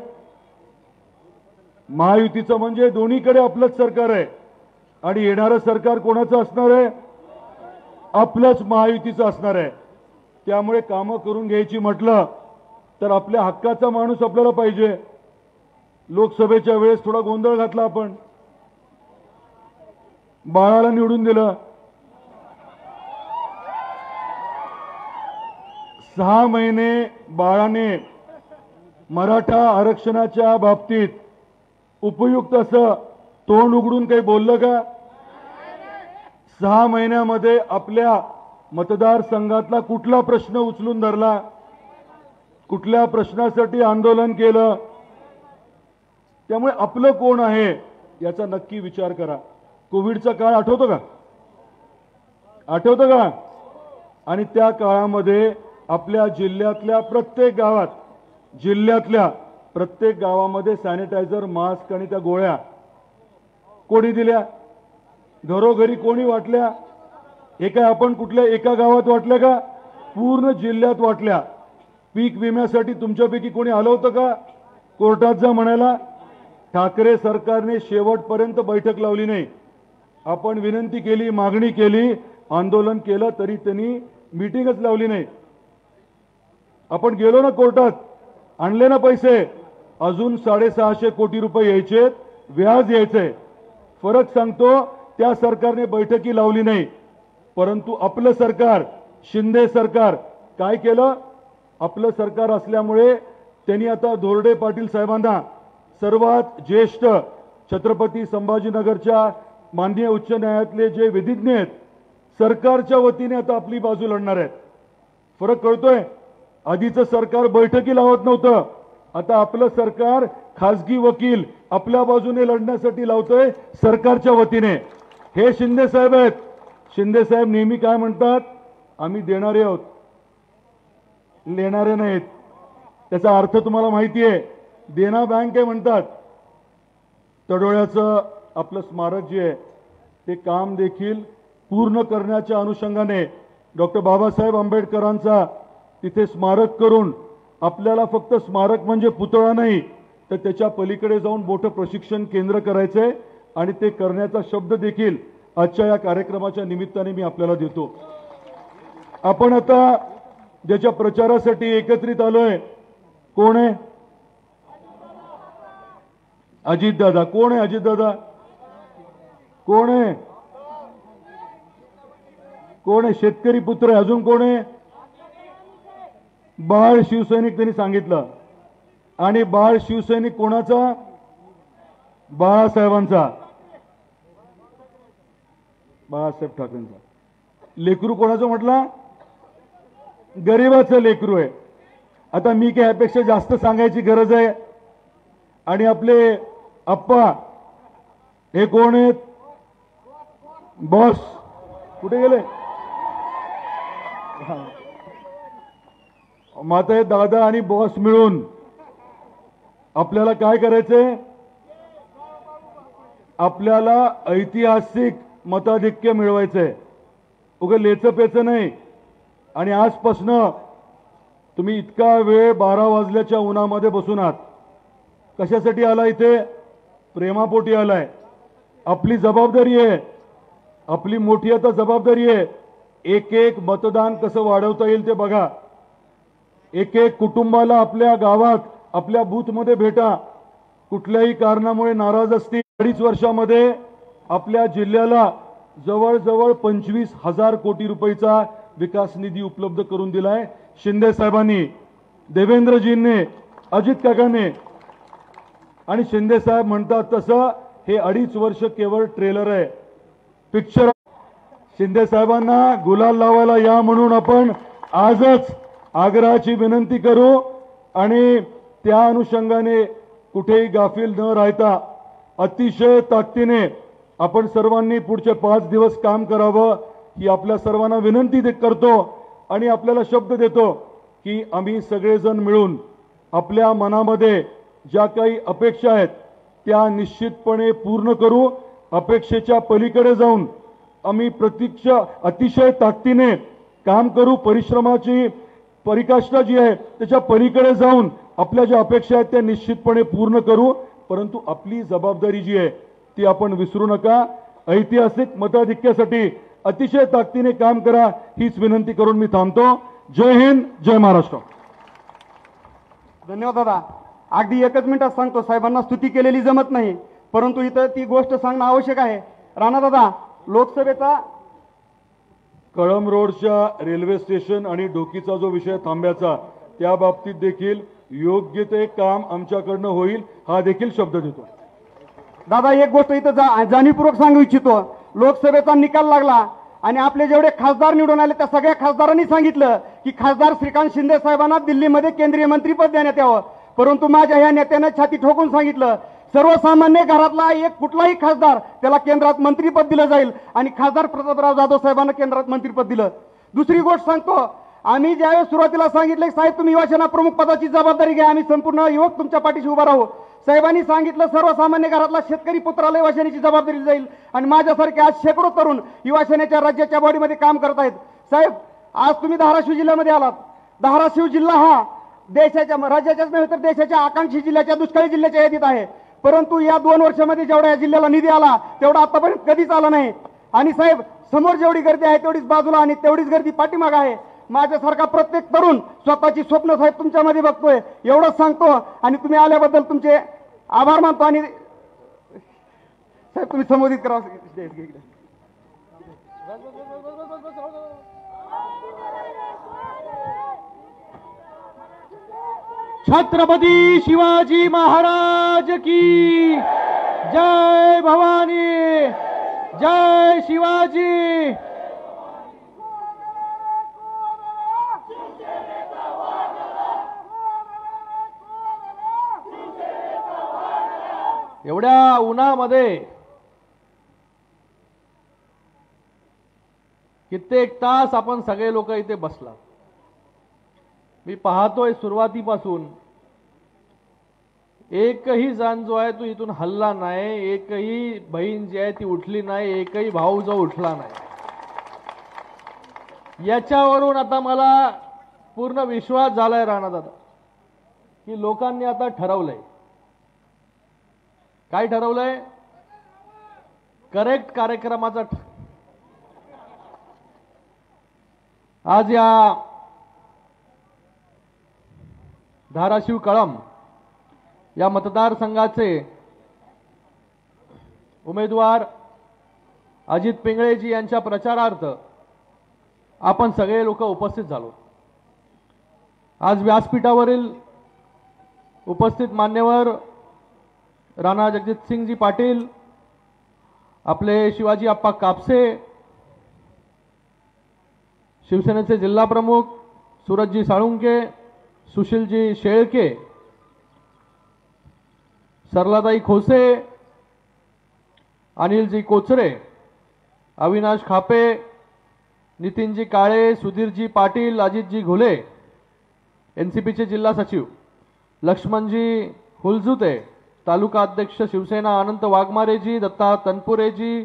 महायुतीचं. म्हणजे दोन्हीकडे आपलंच सरकार आहे. आणि येणारं सरकार कोणाचं असणार आहे? आपलंच महायुतीचं असणार आहे. त्यामुळे कामं करून घ्यायची म्हटलं तर आपल्या हक्काचा माणूस आपल्याला पाहिजे. लोकसभेच्या वेळेस थोडा गोंधळ घातला आपण. बाळाला निवडून दिलं. 6 महिने बाळाने मराठा आरक्षणाच्या बाबतीत उपयुक्त असं तोंड उघडून काही बोललं का? 6 महिन्यामध्ये आपल्या मतदारसंघातला कुठला प्रश्न उचलून धरला? कुठल्या प्रश्नासाठी आंदोलन केलं? त्यामुळे आपलं कोण आहे याचा नक्की विचार करा. कोविडचा काळ आठवतो का? आठवतं का? आणि त्या काळामध्ये आपल्या जिल्ह्यातल्या प्रत्येक गावामध्ये सॅनिटायझर, मास्क आणि त्या गोळ्या कोणी दिल्या? घरोघरी कोणी वाटल्या? हे काय आपण कुठल्या एका गावात वाटल्या का? पूर्ण जिल्ह्यात वाटल्या. पीक विम्यासाठी तुमच्यापैकी कोणी आलं होतं का कोर्टात जा म्हणायला? ठाकरे सरकारने शेवटपर्यंत बैठक लावली नाही. आपण विनंती केली, मागणी केली, आंदोलन केलं, तरी त्यांनी मीटिंगच लावली नाही. आपण गेलो ना कोर्टात, आणले ना पैसे. अजून 650 कोटी रुपये यायचे, व्याज यायचंय. फरक सांगतो, त्या सरकारने बैठकी लावली नाही. परंतु आपलं सरकार, शिंदे सरकार काय केलं? आपलं सरकार असल्यामुळे त्यांनी आता धोरडे पाटील साहेबांना, सर्वात ज्येष्ठ छत्रपती संभाजीनगरच्या माननीय उच्च न्यायालयातले जे विधिज्ञ आहेत, सरकारच्या वतीने आता आपली बाजू लढणार आहेत. फरक कळतोय? आधीचं सरकार बैठकी लावत नव्हतं. आता आपलं सरकार खासगी वकील आपल्या बाजूने लढण्यासाठी लावतोय सरकारच्या वतीने. हे शिंदे साहेब आहेत. शिंदे साहेब नेहमी काय म्हणतात? आम्ही देणारे आहोत, लेणारे नाहीत. त्याचा अर्थ तुम्हाला माहिती आहे. देना बँक आहे म्हणतात. तडोळ्याचं आपलं स्मारक जे आहे ते काम देखील पूर्ण करण्याच्या अनुषंगाने डॉक्टर बाबासाहेब आंबेडकरांचा तिथे स्मारक करून आपल्याला फक्त स्मारक म्हणजे पुतळा नाही, तर त्याच्या पलीकडे जाऊन मोठं प्रशिक्षण केंद्र करायचंय आणि ते करण्याचा शब्द देखील आजच्या या कार्यक्रमाच्या निमित्ताने मी आपल्याला देतो. आपण आता ज्याच्या प्रचारासाठी एकत्रित आलोय, कोण आहे? अजितदादा. कोण आहे अजितदादा? कोण आहे? कोण आहे? शेतकरी पुत्र आहे. अजून कोण आहे? बाळ शिवसैनिक त्यांनी सांगितलं. आणि बाळ शिवसैनिक कोणाचा? बाळासाहेबांचा, बाळासाहेब ठाकरेंचा. लेकरू कोणाचं म्हटलं? गरिबाचं लेकरू आहे. आता मी काय यापेक्षा जास्त सांगायची गरज आहे? आणि आपले अप्पा हे कोण आहेत? बॉस. कुठे गेले? माता हे दादा आणि बॉस मिळून आपल्याला काय करायचंय? आपल्याला ऐतिहासिक मताधिक्य मिळवायचंय. उगाच लेचं पेचं नाही. आणि आजपासनं तुम्ही इतका वेळ 12 वाजल्याच्या उन्हामध्ये बसून आहात. कशासाठी आला इथे? प्रेमापोटी आलाय. आपली जबाबदारी आहे, आपली मोठी आता जबाबदारी आहे. एक एक मतदान कसं वाढवता येईल ते बघा. एक एक कुटुंबाला आपल्या गावात, आपल्या बूथमध्ये भेटा. कुठल्याही कारणामुळे नाराज असतील. 2.5 वर्षामध्ये आपल्या जिल्ह्याला जवळजवळ 25,000 कोटी रुपयाचा विकास निधी उपलब्ध करून दिलाय शिंदे साहेबांनी, देवेंद्रजींनी, अजित काकांनी. आणि शिंदे साहेब म्हणतात तसं हे 2.5 वर्ष केवळ ट्रेलर आहे, पिक्चर. शिंदे साहेबांना गुलाल लावायला या म्हणून आपण आजच आग्रहाची विनंती करू. आणि त्या अनुषंगाने कुठेही गाफील न राहता अतिशय ताकदीने आपण सर्वांनी पुढचे 5 दिवस काम करावं ही आपल्या सर्वांना विनंती करतो. आणि आपल्याला शब्द देतो की आम्ही सगळेजण मिळून आपल्या मनामध्ये ज्या काही अपेक्षा आहेत त्या निश्चितपणे पूर्ण करू. अपेक्षेच्या पलीकडे जाऊन आम्ही प्रतीक्षा अतिशय ताकदीने काम करू, परिश्रमाची परिकाष्ठा जी आहे त्याच्या पलीकडे जाऊन आपल्या ज्या अपेक्षा आहेत त्या निश्चितपणे पूर्ण करू. परंतु आपली जबाबदारी जी आहे ती आपण विसरू नका. ऐतिहासिक मताधिक्यासाठी अतिशय ताकदीने काम करा हीच विनंती करून मी थांबतो. जय हिंद, जय महाराष्ट्र. धन्यवाद दादा. अगदी एकच मिनिटात सांगतो, साहेबांना स्तुती केलेली जमत नाही, परंतु इथं ती गोष्ट सांगणं आवश्यक आहे. राणा दादा, लोकसभेचा कळंब रोडच्या रेल्वे स्टेशन आणि डोकीचा जो विषय थांब्याचा त्या बाबतीत देखील योग्य ते काम आमच्याकडनं होईल हा देखील शब्द देतो. दादा एक गोष्ट इथं जाणीवपूर्वक सांगू इच्छितो. लोकसभेचा निकाल लागला आणि आपले जेवढे खासदार निवडून आले त्या सगळ्या खासदारांनी सांगितलं की खासदार श्रीकांत शिंदे साहेबांना दिल्लीमध्ये केंद्रीय मंत्रीपद देण्यात यावं. परंतु माझ्या या नेत्याने छाती ठोकून सांगितलं सर्वसामान्य घरातला एक कुठलाही खासदार त्याला केंद्रात मंत्रीपद दिलं जाईल आणि खासदार प्रतापराव जाधव साहेबांना केंद्रात मंत्रीपद दिलं. दुसरी गोष्ट सांगतो, आम्ही ज्यावेळेस सुरुवातीला सांगितलं साहेब तुम्ही युवासेना प्रमुख पदाची जबाबदारी घ्या, आम्ही संपूर्ण युवक तुमच्या पाठीशी उभा राहू. साहेबांनी सांगितलं सर्वसामान्य घरातला शेतकरी पुत्राला युवासेनेची जबाबदारी जाईल आणि माझ्यासारखे आज शेकडो तरुण युवासेनेच्या राज्याच्या बॉडीमध्ये काम करत आहेत. साहेब आज तुम्ही धाराशिव जिल्ह्यामध्ये आलात. धाराशिव जिल्हा हा देशाच्या राज्याच्याच नव्हे तर देशाच्या आकांक्षी जिल्ह्याच्या दुष्काळी जिल्ह्याच्या यादीत आहे. परंतु या 2 वर्षामध्ये जेवढा या जिल्ह्याला निधी आला तेवढा आतापर्यंत कधीच आला नाही. आणि साहेब समोर जेवढी गर्दी आहे तेवढीच बाजूला आणि तेवढीच गर्दी पाठीमाग आहे. माझ्यासारखा प्रत्येक तरुण स्वतःची स्वप्न साहेब तुमच्यामध्ये बघतोय एवढंच सांगतो आणि तुम्ही आल्याबद्दल तुमचे आभार मानतो. आणि साहेब तुम्ही संबोधित करा. छत्रपती शिवाजी महाराज की जय. भवानी जय. शिवाजी. एवढ्या उन्हामध्ये कित्येक तास आपण सगळे लोक इथे बसला. मी पाहतोय सुरुवातीपासून एकही जण जो आहे तो इथून हल्ला नाही, एकही बहीण जी आहे ती उठली नाही, एकही भाऊ जो उठला नाही. याच्यावरून आता मला पूर्ण विश्वास झालाय राणा दादा की लोकांनी आता ठरवलंय. काय ठरवलंय? करेक्ट कार्यक्रमाचा. आज या धाराशिव कळंब या मतदारसंघाचे उमेदवार अजित पिंगळेजी यांच्या प्रचारार्थ आपण सगळे लोक उपस्थित झालो. आज व्यासपीठावरील उपस्थित मान्यवर राणा जगजितसिंगजी पाटील, आपले शिवाजी आप्पा कापसे, शिवसेनेचे जिल्हा प्रमुख सूरजजी साळुंके, सुशीलजी शेळके, सरलाताई खोसे, अनिलजी कोचरे, अविनाश खापे, नितीनजी काळे, सुधीरजी पाटील, अजितजी घोले, एनसीपीचे जिल्हा सचिव लक्ष्मणजी हुलजुते, तालुका अध्यक्ष शिवसेना अनंत वाघमारेजी, दत्ता तनपुरेजी,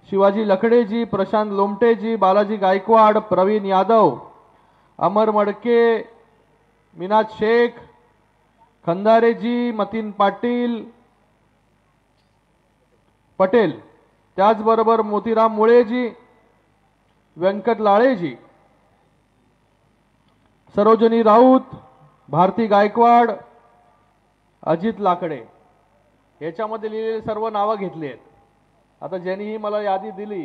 शिवाजी लखडेजी, प्रशांत लोमटेजी, बालाजी गायकवाड, प्रवीण यादव, अमर मडके, मिनाज शेख, खंदारेजी, मतीन पाटील पटेल, त्याचबरोबर मोतीराम मुळेजी, व्यंकट लाळेजी, सरोजनी राऊत, भारती गायकवाड, अजित लाकडे, याच्यामध्ये लिहिलेले सर्व नावं घेतली आहेत. आता ज्यांनी ही मला यादी दिली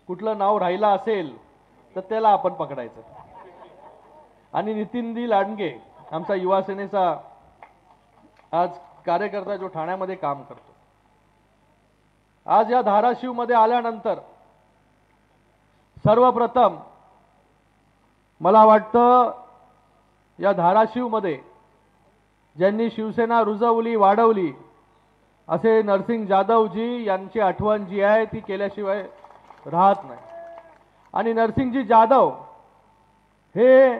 कुठलं नाव राहिलं असेल तर त्याला आपण पकडायचं. आणि नितीनजी लांडगे आमचा युवा सेनेचा आज कार्यकर्ता जो ठाण्यामध्ये काम करतो, आज या धाराशिव मध्ये आल्यानंतर सर्वप्रथम मला वाटतं या धाराशिव मध्ये ज्यांनी शिवसेना रुजवली वाढवली असे नरसिंग जाधवजी यांची आठवण जी आहे ती केल्याशिवाय राहत नाही. आणि नरसिंगजी जाधव हे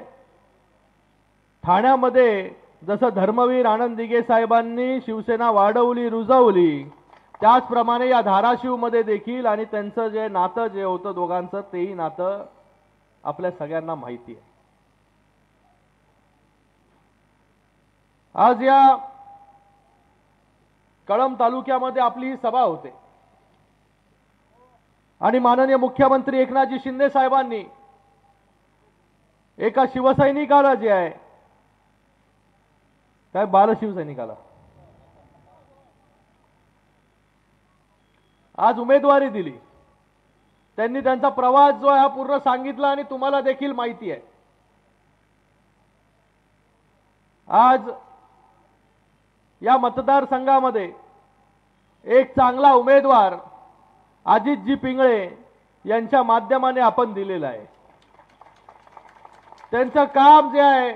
ठाण्यामध्ये जसं धर्मवीर आनंद दिघे साहेबांनी शिवसेना वाढवली रुजवली त्याचप्रमाणे या धाराशिव मध्ये देखील आणि त्यांचं जे नातं जे होतं दोघांचं तेही नातं आपल्या सगळ्यांना माहिती आहे. आज या कळंब तालुक्यामध्ये आपली ही सभा होते आणि माननीय मुख्यमंत्री एकनाथजी शिंदे साहेबांनी एका शिवसैनिकाला जे आहे काय बालशिवसैनिकाला आज उमेदवारी दिली. त्यांनी त्यांचा प्रवास जो आहे हा पूर्ण सांगितला आणि तुम्हाला देखील माहिती आहे. आज या मतदारसंघामध्ये एक चांगला उमेदवार अजितजी पिंगळे यांच्या माध्यमाने आपण दिलेला आहे. त्यांचं काम जे आहे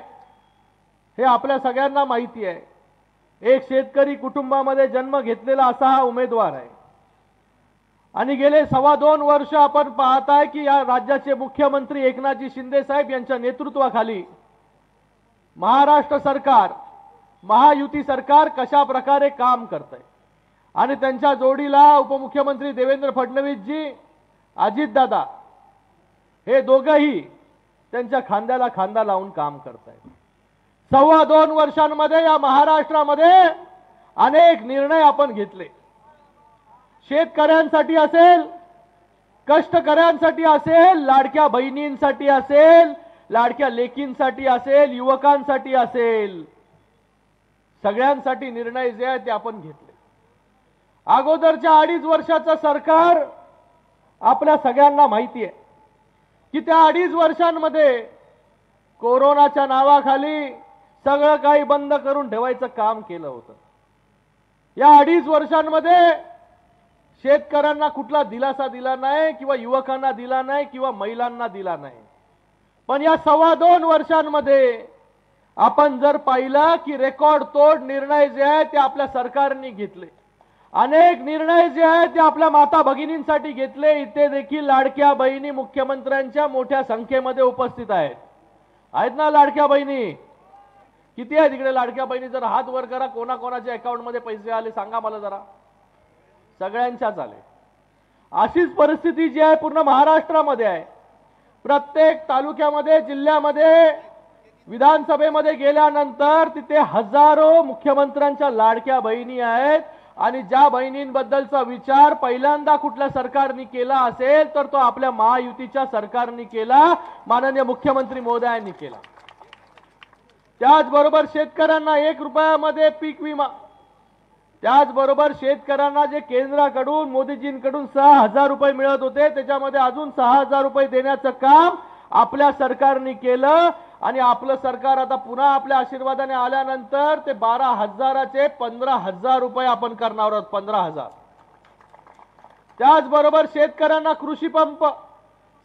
हे आपल्या सगळ्यांना माहिती आहे. एक शेतकरी कुटुंबामध्ये जन्म घेतलेला असा हा उमेदवार आहे आणि गेले 2.25 वर्ष आपण पाहताय की या राज्याचे मुख्यमंत्री एकनाथजी शिंदे साहेब यांच्या नेतृत्वाखाली महाराष्ट्र सरकार, महायुती सरकार कशा प्रकारे काम करत आहे आणि त्यांच्या जोडीला उपमुख्यमंत्री देवेंद्र फडणवीसजी, अजितदादा हे दोघंही त्यांच्या खांद्याला खांदा लावून काम करत आहेत. 2.25 वर्षांमध्ये या महाराष्ट्रामध्ये अनेक निर्णय आपण घेतले. शेतकऱ्यांसाठी असेल, कष्टकऱ्यांसाठी असेल, लाडक्या बहिणींसाठी असेल, लाडक्या लेकींसाठी असेल, युवकांसाठी असेल, सगळ्यांसाठी निर्णय जे आहेत ते आपण घेतले. अगोदरच्या 2.5 वर्षाचं सरकार आपल्या सगळ्यांना माहिती आहे की त्या 2.5 वर्षांमध्ये कोरोनाच्या नावाखाली सगळं काही बंद करून ठेवायचं काम केलं होतं. या 2.5 वर्षांमध्ये शेतकऱ्यांना कुठला दिलासा दिला नाही किंवा युवकांना दिला नाही किंवा महिलांना दिला नाही. पण या 2.25 वर्षांमध्ये आपण जर पाहिलं की रेकॉर्ड तोड निर्णय जे आहेत ते आपल्या सरकारने घेतले. अनेक निर्णय जे आहेत ते आपल्या माता भगिनींसाठी घेतले. इथे देखील लाडक्या बहिणी मुख्यमंत्र्यांच्या मोठ्या संख्येमध्ये उपस्थित आहेत ना लाडक्या बहिणी? किती आहे तिकडे लाडक्या बहिणी? जर हात वर करा, कोणाकोणाच्या अकाउंटमध्ये पैसे आले सांगा मला जरा. सगळ्यांच्याच आले. अशीच परिस्थिती जी आहे पूर्ण महाराष्ट्रामध्ये आहे. प्रत्येक तालुक्यामध्ये, जिल्ह्यामध्ये, विधानसभेमध्ये गेल्यानंतर तिथे हजारो मुख्यमंत्र्यांच्या लाडक्या बहिणी आहेत आणि ज्या बहिणींबद्दलचा विचार पहिल्यांदा कुठल्या सरकारने केला असेल तर तो आपल्या महायुतीच्या सरकारने केला, माननीय मुख्यमंत्री महोदयांनी केला. त्याचबरोबर शेतकऱ्यांना 1 रुपयामध्ये पीक विमा, त्याचबरोबर शेतकऱ्यांना जे केंद्राकडून मोदीजींकडून 6,000 रुपये मिळत होते त्याच्यामध्ये अजून 6,000 रुपये देण्याचं काम आपल्या सरकारने केलं आणि आपलं सरकार आता पुन्हा आपल्या आशीर्वादाने आल्यानंतर ते 12,000चे 15,000 रुपये आपण करणार आहोत. 15,000. त्याचबरोबर शेतकऱ्यांना कृषी पंप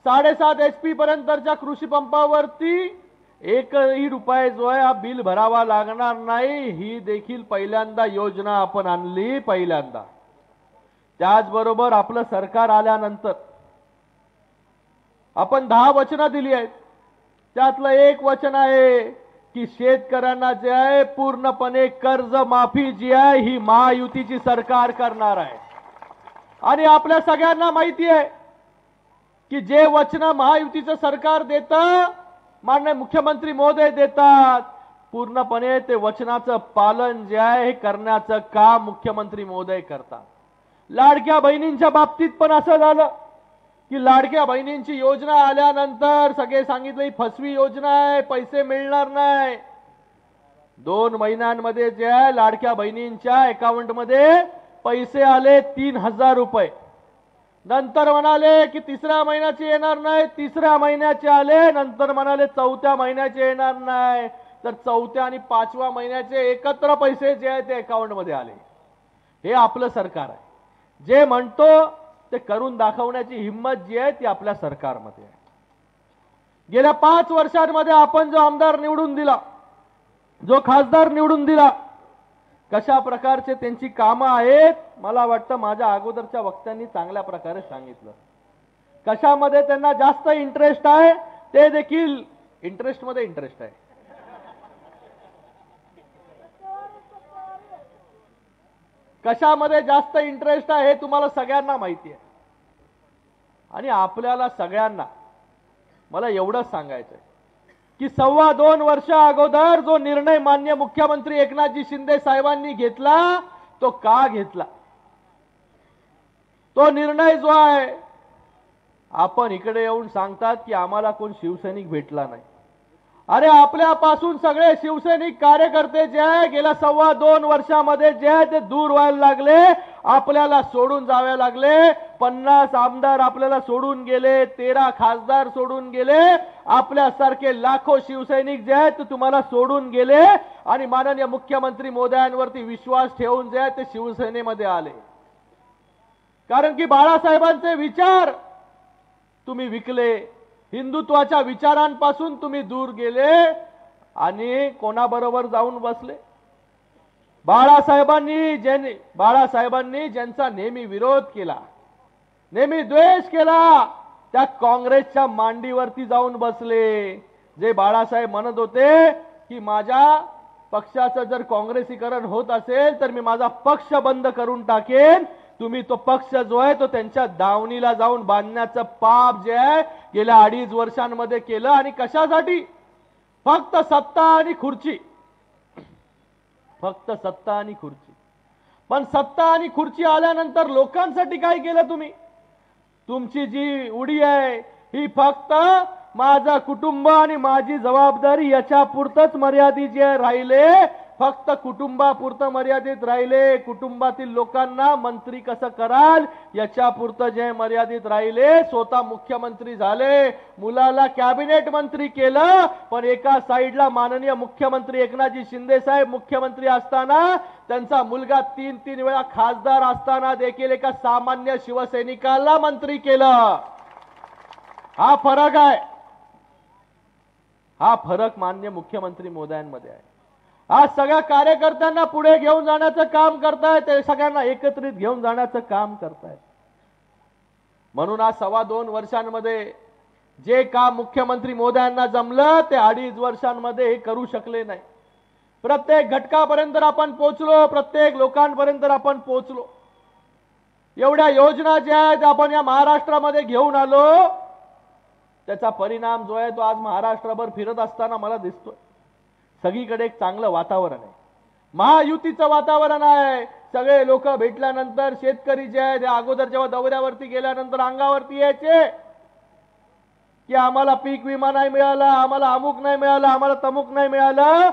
7.5 HP पर्यंतच्या कृषी पंपावरती 1ही रुपये जो आहे हा बिल भरावा लागणार नाही. ही देखील पहिल्यांदा योजना आपण आणली पहिल्यांदा. त्याचबरोबर आपलं सरकार आल्यानंतर आपण 10 वचनं दिली आहेत. त्यातलं एक वचन आहे की शेतकऱ्यांना जे आहे पूर्णपणे कर्ज माफी जी आहे ही महायुतीची सरकार करणार आहे. आणि आपल्या सगळ्यांना माहिती आहे की जे वचन महायुतीचं सरकार देतं, माननीय मुख्यमंत्री महोदय देतात, पूर्णपणे ते वचनाचं पालन जे आहे हे करण्याचं काम मुख्यमंत्री महोदय करतात. लाडक्या बहिणींच्या बाबतीत पण असं झालं की लाडक्या बहिणींची योजना आल्यानंतर सगळे सांगितलं ही फसवी योजना आहे, पैसे मिळणार नाही. 2 महिन्यांमध्ये जे आहे लाडक्या बहिणींच्या अकाउंटमध्ये पैसे आले 3,000 रुपये. नंतर म्हणाले की 3ऱ्या महिन्याचे येणार नाही, 3ऱ्या महिन्याचे आले. नंतर म्हणाले 4थ्या महिन्याचे येणार नाही. तर 4थ्या आणि 5व्या महिन्याचे एकत्र पैसे जे आहे ते अकाउंटमध्ये आले. हे आपलं सरकार आहे. जे म्हणतो ते करून दाखवण्याची हिम्मत जी आहे ती आपल्या सरकारमध्ये आहे. गेल्या 5 वर्षांमध्ये आपण जो आमदार निवडून दिला, जो खासदार निवडून दिला, कशा प्रकारचे त्यांची कामं आहेत मला वाटतं माझ्या अगोदरच्या वक्त्यांनी चांगल्या प्रकारे सांगितलं. कशामध्ये त्यांना जास्त इंटरेस्ट आहे ते देखील इंटरेस्टमध्ये इंटरेस्ट आहे. कशामध्ये जास्त इंटरेस्ट आहे हे तुम्हाला सगळ्यांना माहिती आहे. आणि आपल्याला सगळ्यांना मला एवढंच सांगायचंय की 2.25 वर्ष अगोदर जो निर्णय माननीय मुख्यमंत्री एकनाथजी शिंदे साहेबांनी घेतला तो का घेतला? तो निर्णय जो आहे, आपण इकडे येऊन सांगतात की आम्हाला कोण शिवसैनिक भेटला नाही. अरे आपल्यापासून सगळे शिवसैनिक कार्यकर्ते जे आहे गेल्या 2.25 वर्षामध्ये जे आहे ते दूर व्हायला लागले, आपल्याला सोडून जावे लागले. 50 आमदार आपल्याला सोडून गेले, 13 खासदार सोडून गेले, आपल्यासारखे लाखो शिवसैनिक जे आहेत ते तुम्हाला सोडून गेले आणि माननीय मुख्यमंत्री मोदयांवरती विश्वास ठेवून जे आहे ते शिवसेनेमध्ये आले. कारण की बाळासाहेबांचे विचार तुम्ही विकले, हिंदुत्वाच्या विचारांपासून तुम्ही दूर गेले आणि कोणाबरोबर जाऊन बसले? बाळासाहेबांनी ज्यांचा नेहमी विरोध केला, नेहमी द्वेष केला, त्या काँग्रेसच्या मांडीवरती जाऊन बसले. जे बाळासाहेब म्हणत होते की माझ्या पक्षाचं जर काँग्रेसीकरण होत असेल तर मी माझा पक्ष बंद करून टाकेन, तुम्ही तो पक्ष जो आहे तो त्यांच्या दावणीला जाऊन बांधण्याचं पाप जे आहे गेल्या 2.5 वर्षांमध्ये केलं. आणि कशासाठी? फक्त सत्ता आणि खुर्ची, फक्त सत्ता आणि खुर्ची. पण सत्ता आणि खुर्ची आल्यानंतर लोकांसाठी काय केलं तुम्ही? तुमची जी उडी आहे ही फक्त माझं कुटुंब आणि माझी जबाबदारी याच्यापुरतच मर्यादित राहिले, फक्त कुटुंबापुरतं मर्यादित राहिले. कुटुंबातील लोकांना मंत्री कसं कराल याच्यापुरतं जे मर्यादित राहिले. स्वतः मुख्यमंत्री झाले, मुलाला कॅबिनेट मंत्री केलं, पण एका साईडला माननीय मुख्यमंत्री एकनाथजी शिंदे साहेब मुख्यमंत्री असताना त्यांचा मुलगा 3 वेळा खासदार असताना देखील एका सामान्य शिवसैनिकाला मंत्री केलं. हा फरक आहे. हा फरक माननीय मुख्यमंत्री मोदयांमध्ये आहे. आज सगळ्या कार्यकर्त्यांना पुढे घेऊन जाण्याचं काम करतायत, ते सगळ्यांना एकत्रित घेऊन जाण्याचं काम करतायत. म्हणून आज 2.25 वर्षांमध्ये जे काम मुख्यमंत्री मोदयांना जमलं ते 2.5 वर्षांमध्ये हे करू शकले नाही. प्रत्येक घटकापर्यंत आपण पोहोचलो, प्रत्येक लोकांपर्यंत आपण पोहोचलो. एवढ्या योजना ज्या आहेत आपण या महाराष्ट्रामध्ये घेऊन आलो, त्याचा परिणाम जो आहे तो आज महाराष्ट्रभर फिरत असताना मला दिसतोय. सगळीकडे एक चांगलं वातावरण आहे, महायुतीचं वातावरण आहे. सगळे लोक भेटल्यानंतर शेतकरी जे आहे ते अगोदर जेव्हा दौऱ्यावरती गेल्यानंतर अंगावरती यायचे की आम्हाला पीक विमा नाही मिळाला, आम्हाला अमुक नाही मिळालं, आम्हाला तमुक नाही मिळालं.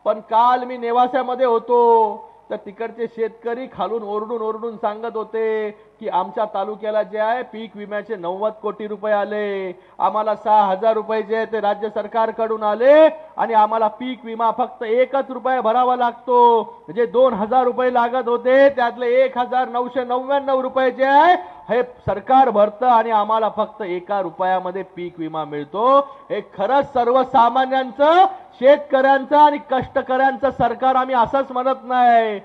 पण काल मी नेवास्यामध्ये होतो तर तिकडचे शेतकरी खालून ओरडून सांगत होते की आमच्या तालुक्याला जे आहे पीक विम्याचे 90 कोटी रुपये आले, आम्हाला 6,000 रुपये जे ते राज्य सरकारकडून आले आणि आम्हाला पीक विमा फक्त 1 रुपया भरावा लागतो. म्हणजे 2,000 रुपये लागत होते त्यातले 1,999 रुपये जे आहे हे सरकार भरतं आणि आम्हाला फक्त 1 रुपयामध्ये पीक विमा मिळतो. हे खरंच सर्वसामान्यांचं, शेतकऱ्यांचं आणि कष्टकऱ्यांचं सरकार आम्ही असंच म्हणत नाही,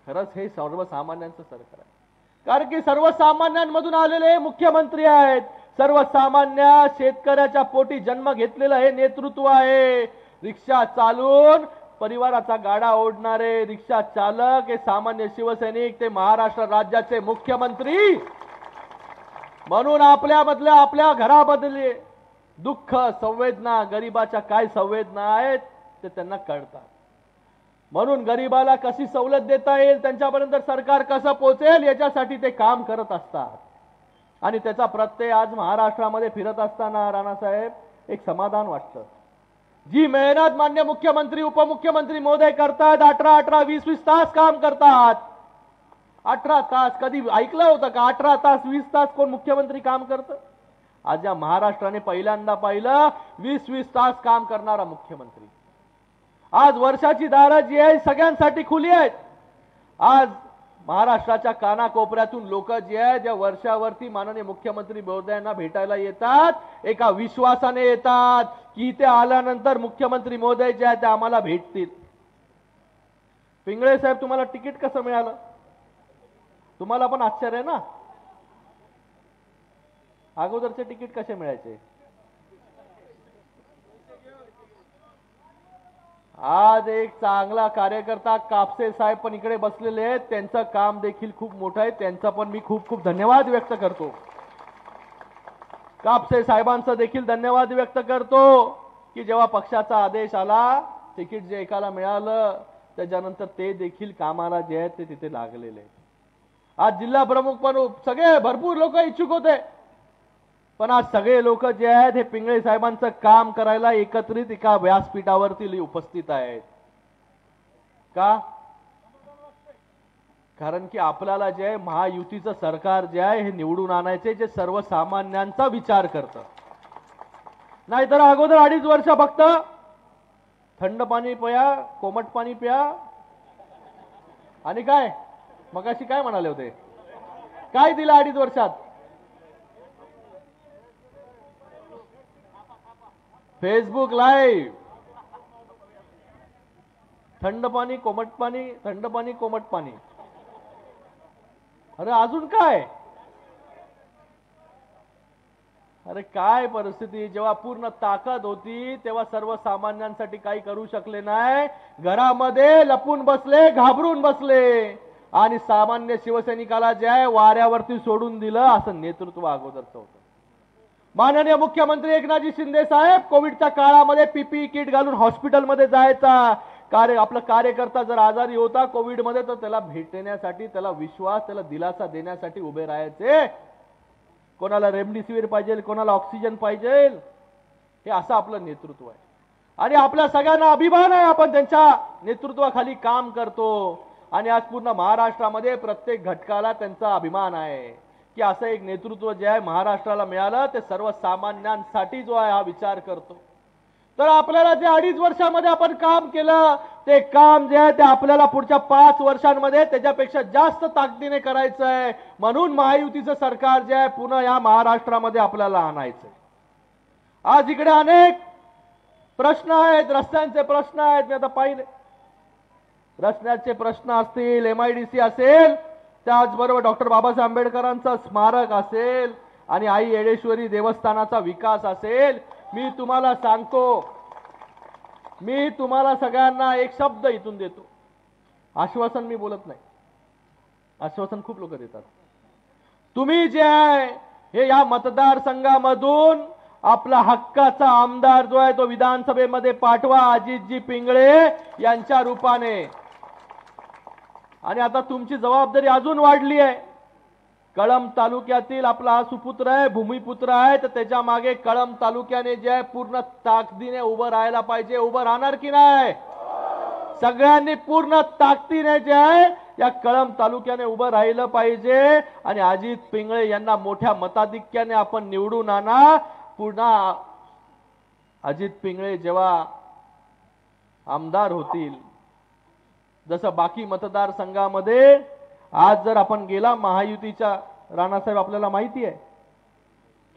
खरंच हे सर्वसामान्यांचं सरकार आहे. कारण की सर्वसामान्यांमधून आलेले मुख्यमंत्री आहेत. सर्वसामान्य शेतकऱ्याच्या पोटी जन्म घेतलेलं हे नेतृत्व आहे. रिक्षा चालून परिवाराचा गाडा ओढणारे रिक्षा चालक हे सामान्य शिवसैनिक, ते महाराष्ट्र राज्याचे मुख्यमंत्री. म्हणून आपल्या घराबद्दल दुःख, संवेदना, गरिबाच्या काय संवेदना आहेत ते त्यांना कळतात. म्हणून गरिबाला कशी सवलत देता येईल, त्यांच्यापर्यंत सरकार कसं पोहोचेल याच्यासाठी ते काम करत असतात. आणि त्याचा प्रत्यय आज महाराष्ट्रामध्ये फिरत असताना राणासाहेब एक समाधान वाटतं. जी मेहनत मान्य मुख्यमंत्री, उपमुख्यमंत्री महोदय करतात, 18-18, 20-20 तास काम करतात. 18 तास कधी ऐकलं होतं का? 18 तास 20 तास कोण मुख्यमंत्री काम करतं? आज या महाराष्ट्राने पहिल्यांदा पाहिलं 20-20 तास काम करणारा मुख्यमंत्री. आज वर्षाची दारं जी आहे सगळ्यांसाठी खुली आहेत. आज महाराष्ट्राच्या कानाकोपऱ्यातून लोक जे आहेत ज्या वर्षावरती माननीय मुख्यमंत्री महोदयांना भेटायला येतात, एका विश्वासाने येतात की इथे आल्यानंतर मुख्यमंत्री महोदय जे आहेत ते आम्हाला भेटतील. पिंगळे साहेब, तुम्हाला तिकीट कसं मिळालं? तुम्हाला पण आश्चर्य आहे ना, अगोदरचे तिकीट कसे मिळायचे? आज एक चांगला कार्यकर्ता कापसे साहेब पण इकडे बसलेले आहेत, त्यांचं काम देखील खूप मोठं आहे, त्यांचा पण मी खूप खूप धन्यवाद व्यक्त करतो. कापसे साहेबांचा देखील धन्यवाद व्यक्त करतो की जेव्हा पक्षाचा आदेश आला, तिकीट जे एकाला मिळालं त्याच्यानंतर ते देखील कामाला जे आहेत ते तिथे लागलेले. आज जिल्हा प्रमुख पण सगळे भरपूर लोक इच्छुक होते, पण आज सगळे लोक जे आहेत हे पिंगळे साहेबांचं काम करायला एकत्रित एका व्यासपीठावरती उपस्थित आहेत. का? कारण की आपल्याला जे आहे महायुतीचं सरकार जे आहे हे निवडून आणायचे जे सर्वसामान्यांचा विचार करतं. नाहीतर अगोदर 2.5 वर्ष फक्त थंड पाणी प्या, कोमट पाणी प्या आणि काय मगाशी काय म्हणाले होते, काय दिलं 2.5 वर्षात? फेसबुक लाईव्ह, थंड पाणी कोमट पाणी, थंड पाणी कोमट पाणी. अरे अजून काय? अरे काय परिस्थिती, जेव्हा पूर्ण ताकद होती तेव्हा सर्वसामान्यांसाठी काही करू शकले नाही. घरामध्ये लपून बसले, घाबरून बसले आणि सामान्य शिवसैनिकाला जे आहे वाऱ्यावरती सोडून दिलं. असं नेतृत्व अगोदरचं होतं. माननीय मुख्यमंत्री एकनाथजी शिंदे साहेब कोविडच्या काळामध्ये पीपीई किट घालून हॉस्पिटलमध्ये जायचा. आपला कार्यकर्ता जर आजारी होता कोविडमध्ये तर त्याला भेटण्यासाठी, त्याला विश्वास, त्याला दिलासा देण्यासाठी उभे राहायचे. कोणाला रेमडेसिवीर पाहिजे, कोणाला ऑक्सिजन पाहिजे, हे असं आपलं नेतृत्व आहे. आणि आपल्या सगळ्यांना अभिमान आहे, आपण त्यांच्या नेतृत्वाखाली काम करतो. आणि आज पूर्ण महाराष्ट्रामध्ये प्रत्येक घटकाला त्यांचा अभिमान आहे की असं एक नेतृत्व जे आहे महाराष्ट्राला मिळालं ते सर्वसामान्यांसाठी जो आहे हा विचार करतो. तर आपल्याला जे 2.5 वर्षामध्ये आपण काम केलं ते काम जे आहे ते आपल्याला पुढच्या 5 वर्षांमध्ये त्याच्यापेक्षा जास्त ताकदीने करायचं आहे. म्हणून महायुतीचं सरकार जे आहे पुन्हा या महाराष्ट्रामध्ये आपल्याला आणायचं. आज इकडे अनेक प्रश्न आहेत, रस्त्यांचे प्रश्न आहेत. मी आता पाहिले रस्त्याचे प्रश्न असतील, MIDC असेल, त्याचबरोबर डॉक्टर बाबासाहेब आंबेडकरांचं स्मारक असेल आणि आई येडेश्वरी देवस्थानाचा विकास असेल. मी तुम्हाला सांगतो, मी तुम्हाला सगळ्यांना एक शब्द इथून देतो. आश्वासन मी बोलत नाही, आश्वासन खूप लोक देतात. तुम्ही जे आहे हे या मतदारसंघामधून आपला हक्काचा आमदार जो आहे तो विधानसभेमध्ये पाठवा, अजितजी पिंगळे यांच्या रूपाने. आणि आता तुमची जबाबदारी अजून वाढली आहे. कळंब तालुक्यातील आपला हा सुपुत्र आहे, भूमिपुत्र आहे, तर त्याच्या मागे कळंब तालुक्याने जे आहे पूर्ण ताकदीने उभं राहायला पाहिजे. उभं राहणार की नाही? सगळ्यांनी पूर्ण ताकदीने जे आहे या कळंब तालुक्याने उभं राहिलं पाहिजे. आणि अजित पिंगळे यांना मोठ्या मताधिक्याने आपण निवडून आणा. पुन्हा अजित पिंगळे जेव्हा आमदार होतील, जसं बाकी मतदारसंघामध्ये आज जर आपण गेला महायुतीच्या, राणासाहेब आपल्याला माहिती आहे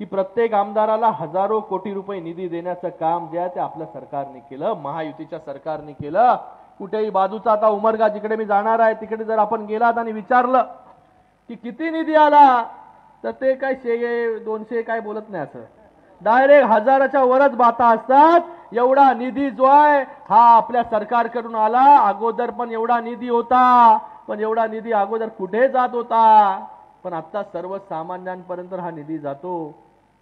की प्रत्येक आमदाराला हजारो कोटी रुपये निधी देण्याचं काम जे आहे ते आपल्या सरकारने केलं, महायुतीच्या सरकारने केलं. कुठेही बाजूचा आता उमरगा जिकडे मी जाणार आहे तिकडे जर आपण गेलात आणि विचारलं की किती निधी आला तर ते काय 100-200 काय बोलत नाही. असं डायरेक्ट हजाराच्या वरच बाता असतात. एवढा निधी जो आहे हा आपल्या सरकारकडून आला. अगोदर पण एवढा निधी होता, पण एवढा निधी अगोदर कुठे जात होता, पण आता सर्वसामान्यांपर्यंत हा निधी जातो,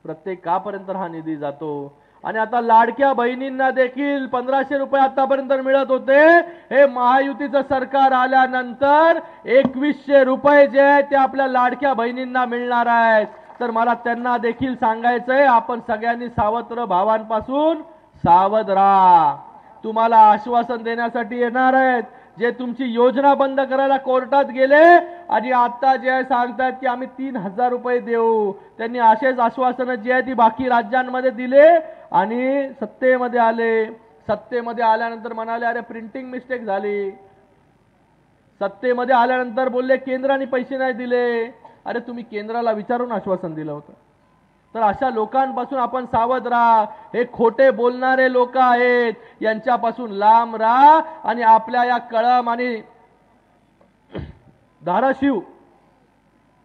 प्रत्येकापर्यंत हा निधी जातो. आणि आता लाडक्या बहिणींना देखील 1500 रुपये आतापर्यंत मिळत होते. हे महायुतीचं सरकार आल्यानंतर 2100 रुपये जे आहे ते आपल्या लाडक्या बहिणींना मिळणार आहेत. तर मला त्यांना देखील सांगायचंय, आपण सगळ्यांनी सावत्र भावांपासून सावध राहा. तुम्हाला आश्वासन देण्यासाठी येणार आहेत जे तुमची योजना बंद करायला कोर्टात गेले आणि आता जे सांगतात की आम्ही 3000 रुपये देऊ. त्यांनी असेच आश्वासन जे आहे ती बाकी राज्यांमध्ये दिले आणि सत्तेमध्ये आले. सत्तेमध्ये आल्यानंतर म्हणाले अरे प्रिंटिंग मिस्टेक झाली. सत्तेमध्ये आल्यानंतर बोलले केंद्राने पैसे नाही दिले. अरे तुम्ही केंद्राला विचारून आश्वासन दिलं होतं. तर अशा लोकांपासून आपण सावध राहा. हे खोटे बोलणारे लोक आहेत, यांच्यापासून लांब राहा. आणि आपल्या या कळंब आणि धाराशिव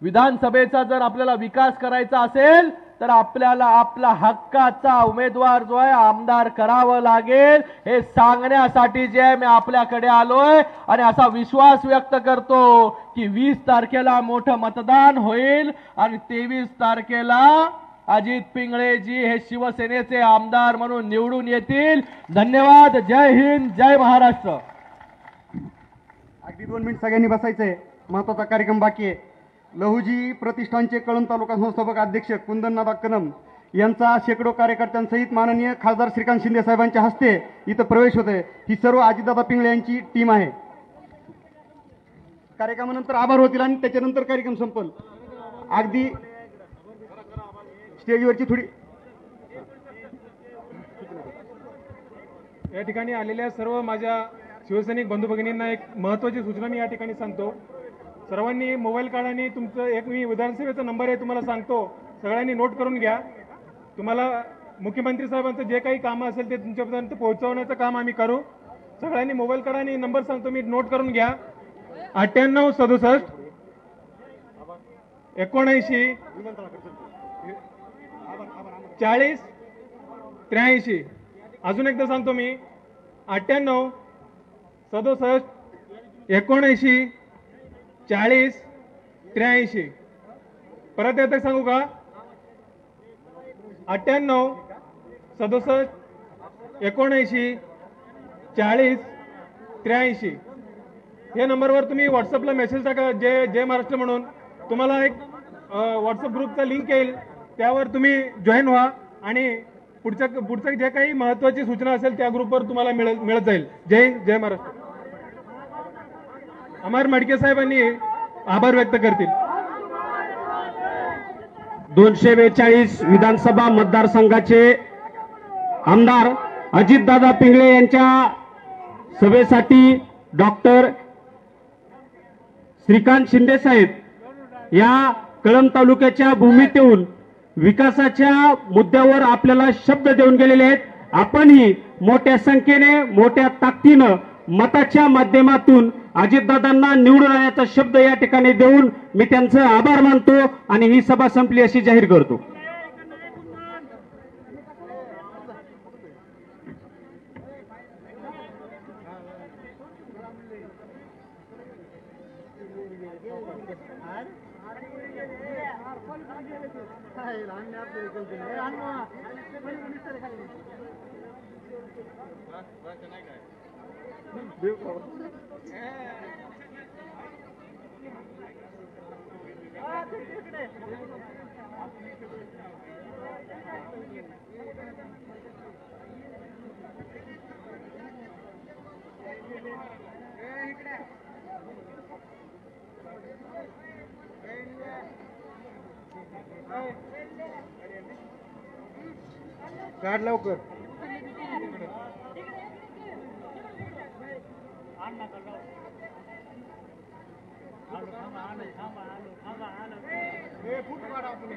विधानसभेचा जर आपल्याला विकास करायचा असेल तर आपल्याला आपला हक्काचा उमेदवार जो आहे आमदार करावं लागेल. हे सांगण्यासाठी जे मी आपल्याकडे आलोय आणि असा विश्वास व्यक्त करतो की 20 तारखेला मोठं मतदान होईल आणि 23 तारखेला अजित पिंगळेजी हे शिवसेनेचे आमदार म्हणून निवडून येतील. धन्यवाद. जय हिंद, जय महाराष्ट्र. अगदी 2 मिनिट सगळ्यांनी बसायचंय. महत्वाचा कार्यक्रम बाकी आहे. लहुजी प्रतिष्ठानचे कळंब तालुका संस्थापक अध्यक्ष कुंदननाथ कनम यांचा शेकडो कार्यकर्त्यांसहित माननीय खासदार श्रीकांत शिंदे साहेबांच्या हस्ते इथं प्रवेश होतोय. ही सर्व अजितदादा पिंगळे यांची टीम आहे. कार्यक्रमानंतर आभार होतील आणि त्याच्यानंतर कार्यक्रम संपल. अगदी स्टेजवरची थोडी या ठिकाणी आलेल्या सर्व माझ्या शिवसैनिक बंधू भगिनींना एक महत्त्वाची सूचना मी या ठिकाणी सांगतो. सर्वांनी मोबाईल काढा आणि तुमचं एक मी विधानसभेचा नंबर आहे तुम्हाला सांगतो, सगळ्यांनी नोट करून घ्या. तुम्हाला मुख्यमंत्री साहेबांचं जे काही कामं असेल ते तुमच्यापर्यंत पोहोचवण्याचं काम आम्ही करू. सगळ्यांनी मोबाईल काढा आणि नंबर सांगतो मी, नोट करून घ्या. 98 67 79 40 83. अजून एकदा सांगतो मी, 98 67 79 40 83. परत एकदा सांगू का? 98 67 79 40 83. या नंबरवर तुम्ही व्हॉट्सअपला मेसेज टाका जय महाराष्ट्र म्हणून. तुम्हाला एक व्हॉट्सअप ग्रुपचा लिंक येईल, त्यावर तुम्ही जॉईन व्हा आणि पुढचं जे काही महत्त्वाची सूचना असेल त्या ग्रुपवर तुम्हाला मिळत जाईल. जय हिंद, जय महाराष्ट्र. अमर मडके साहेबांनी आभार व्यक्त करतील. 242 विधानसभा मतदारसंघाचे आमदार अजितदादा पिंगळे यांच्या सभेसाठी डॉक्टर श्रीकांत शिंदे साहेब या कळंब तालुक्याच्या भूमीत येऊन विकासाच्या मुद्द्यावर आपल्याला शब्द देऊन गेलेले आहेत. आपणही मोठ्या संख्येने मोठ्या ताकदीनं मताच्या माध्यमातून अजितदादांना निवडून आणण्याचा शब्द या ठिकाणी देऊन मी त्यांचं आभार मानतो आणि ही सभा संपली अशी जाहीर करतो. काढ लवकर. फुट काढा आपण.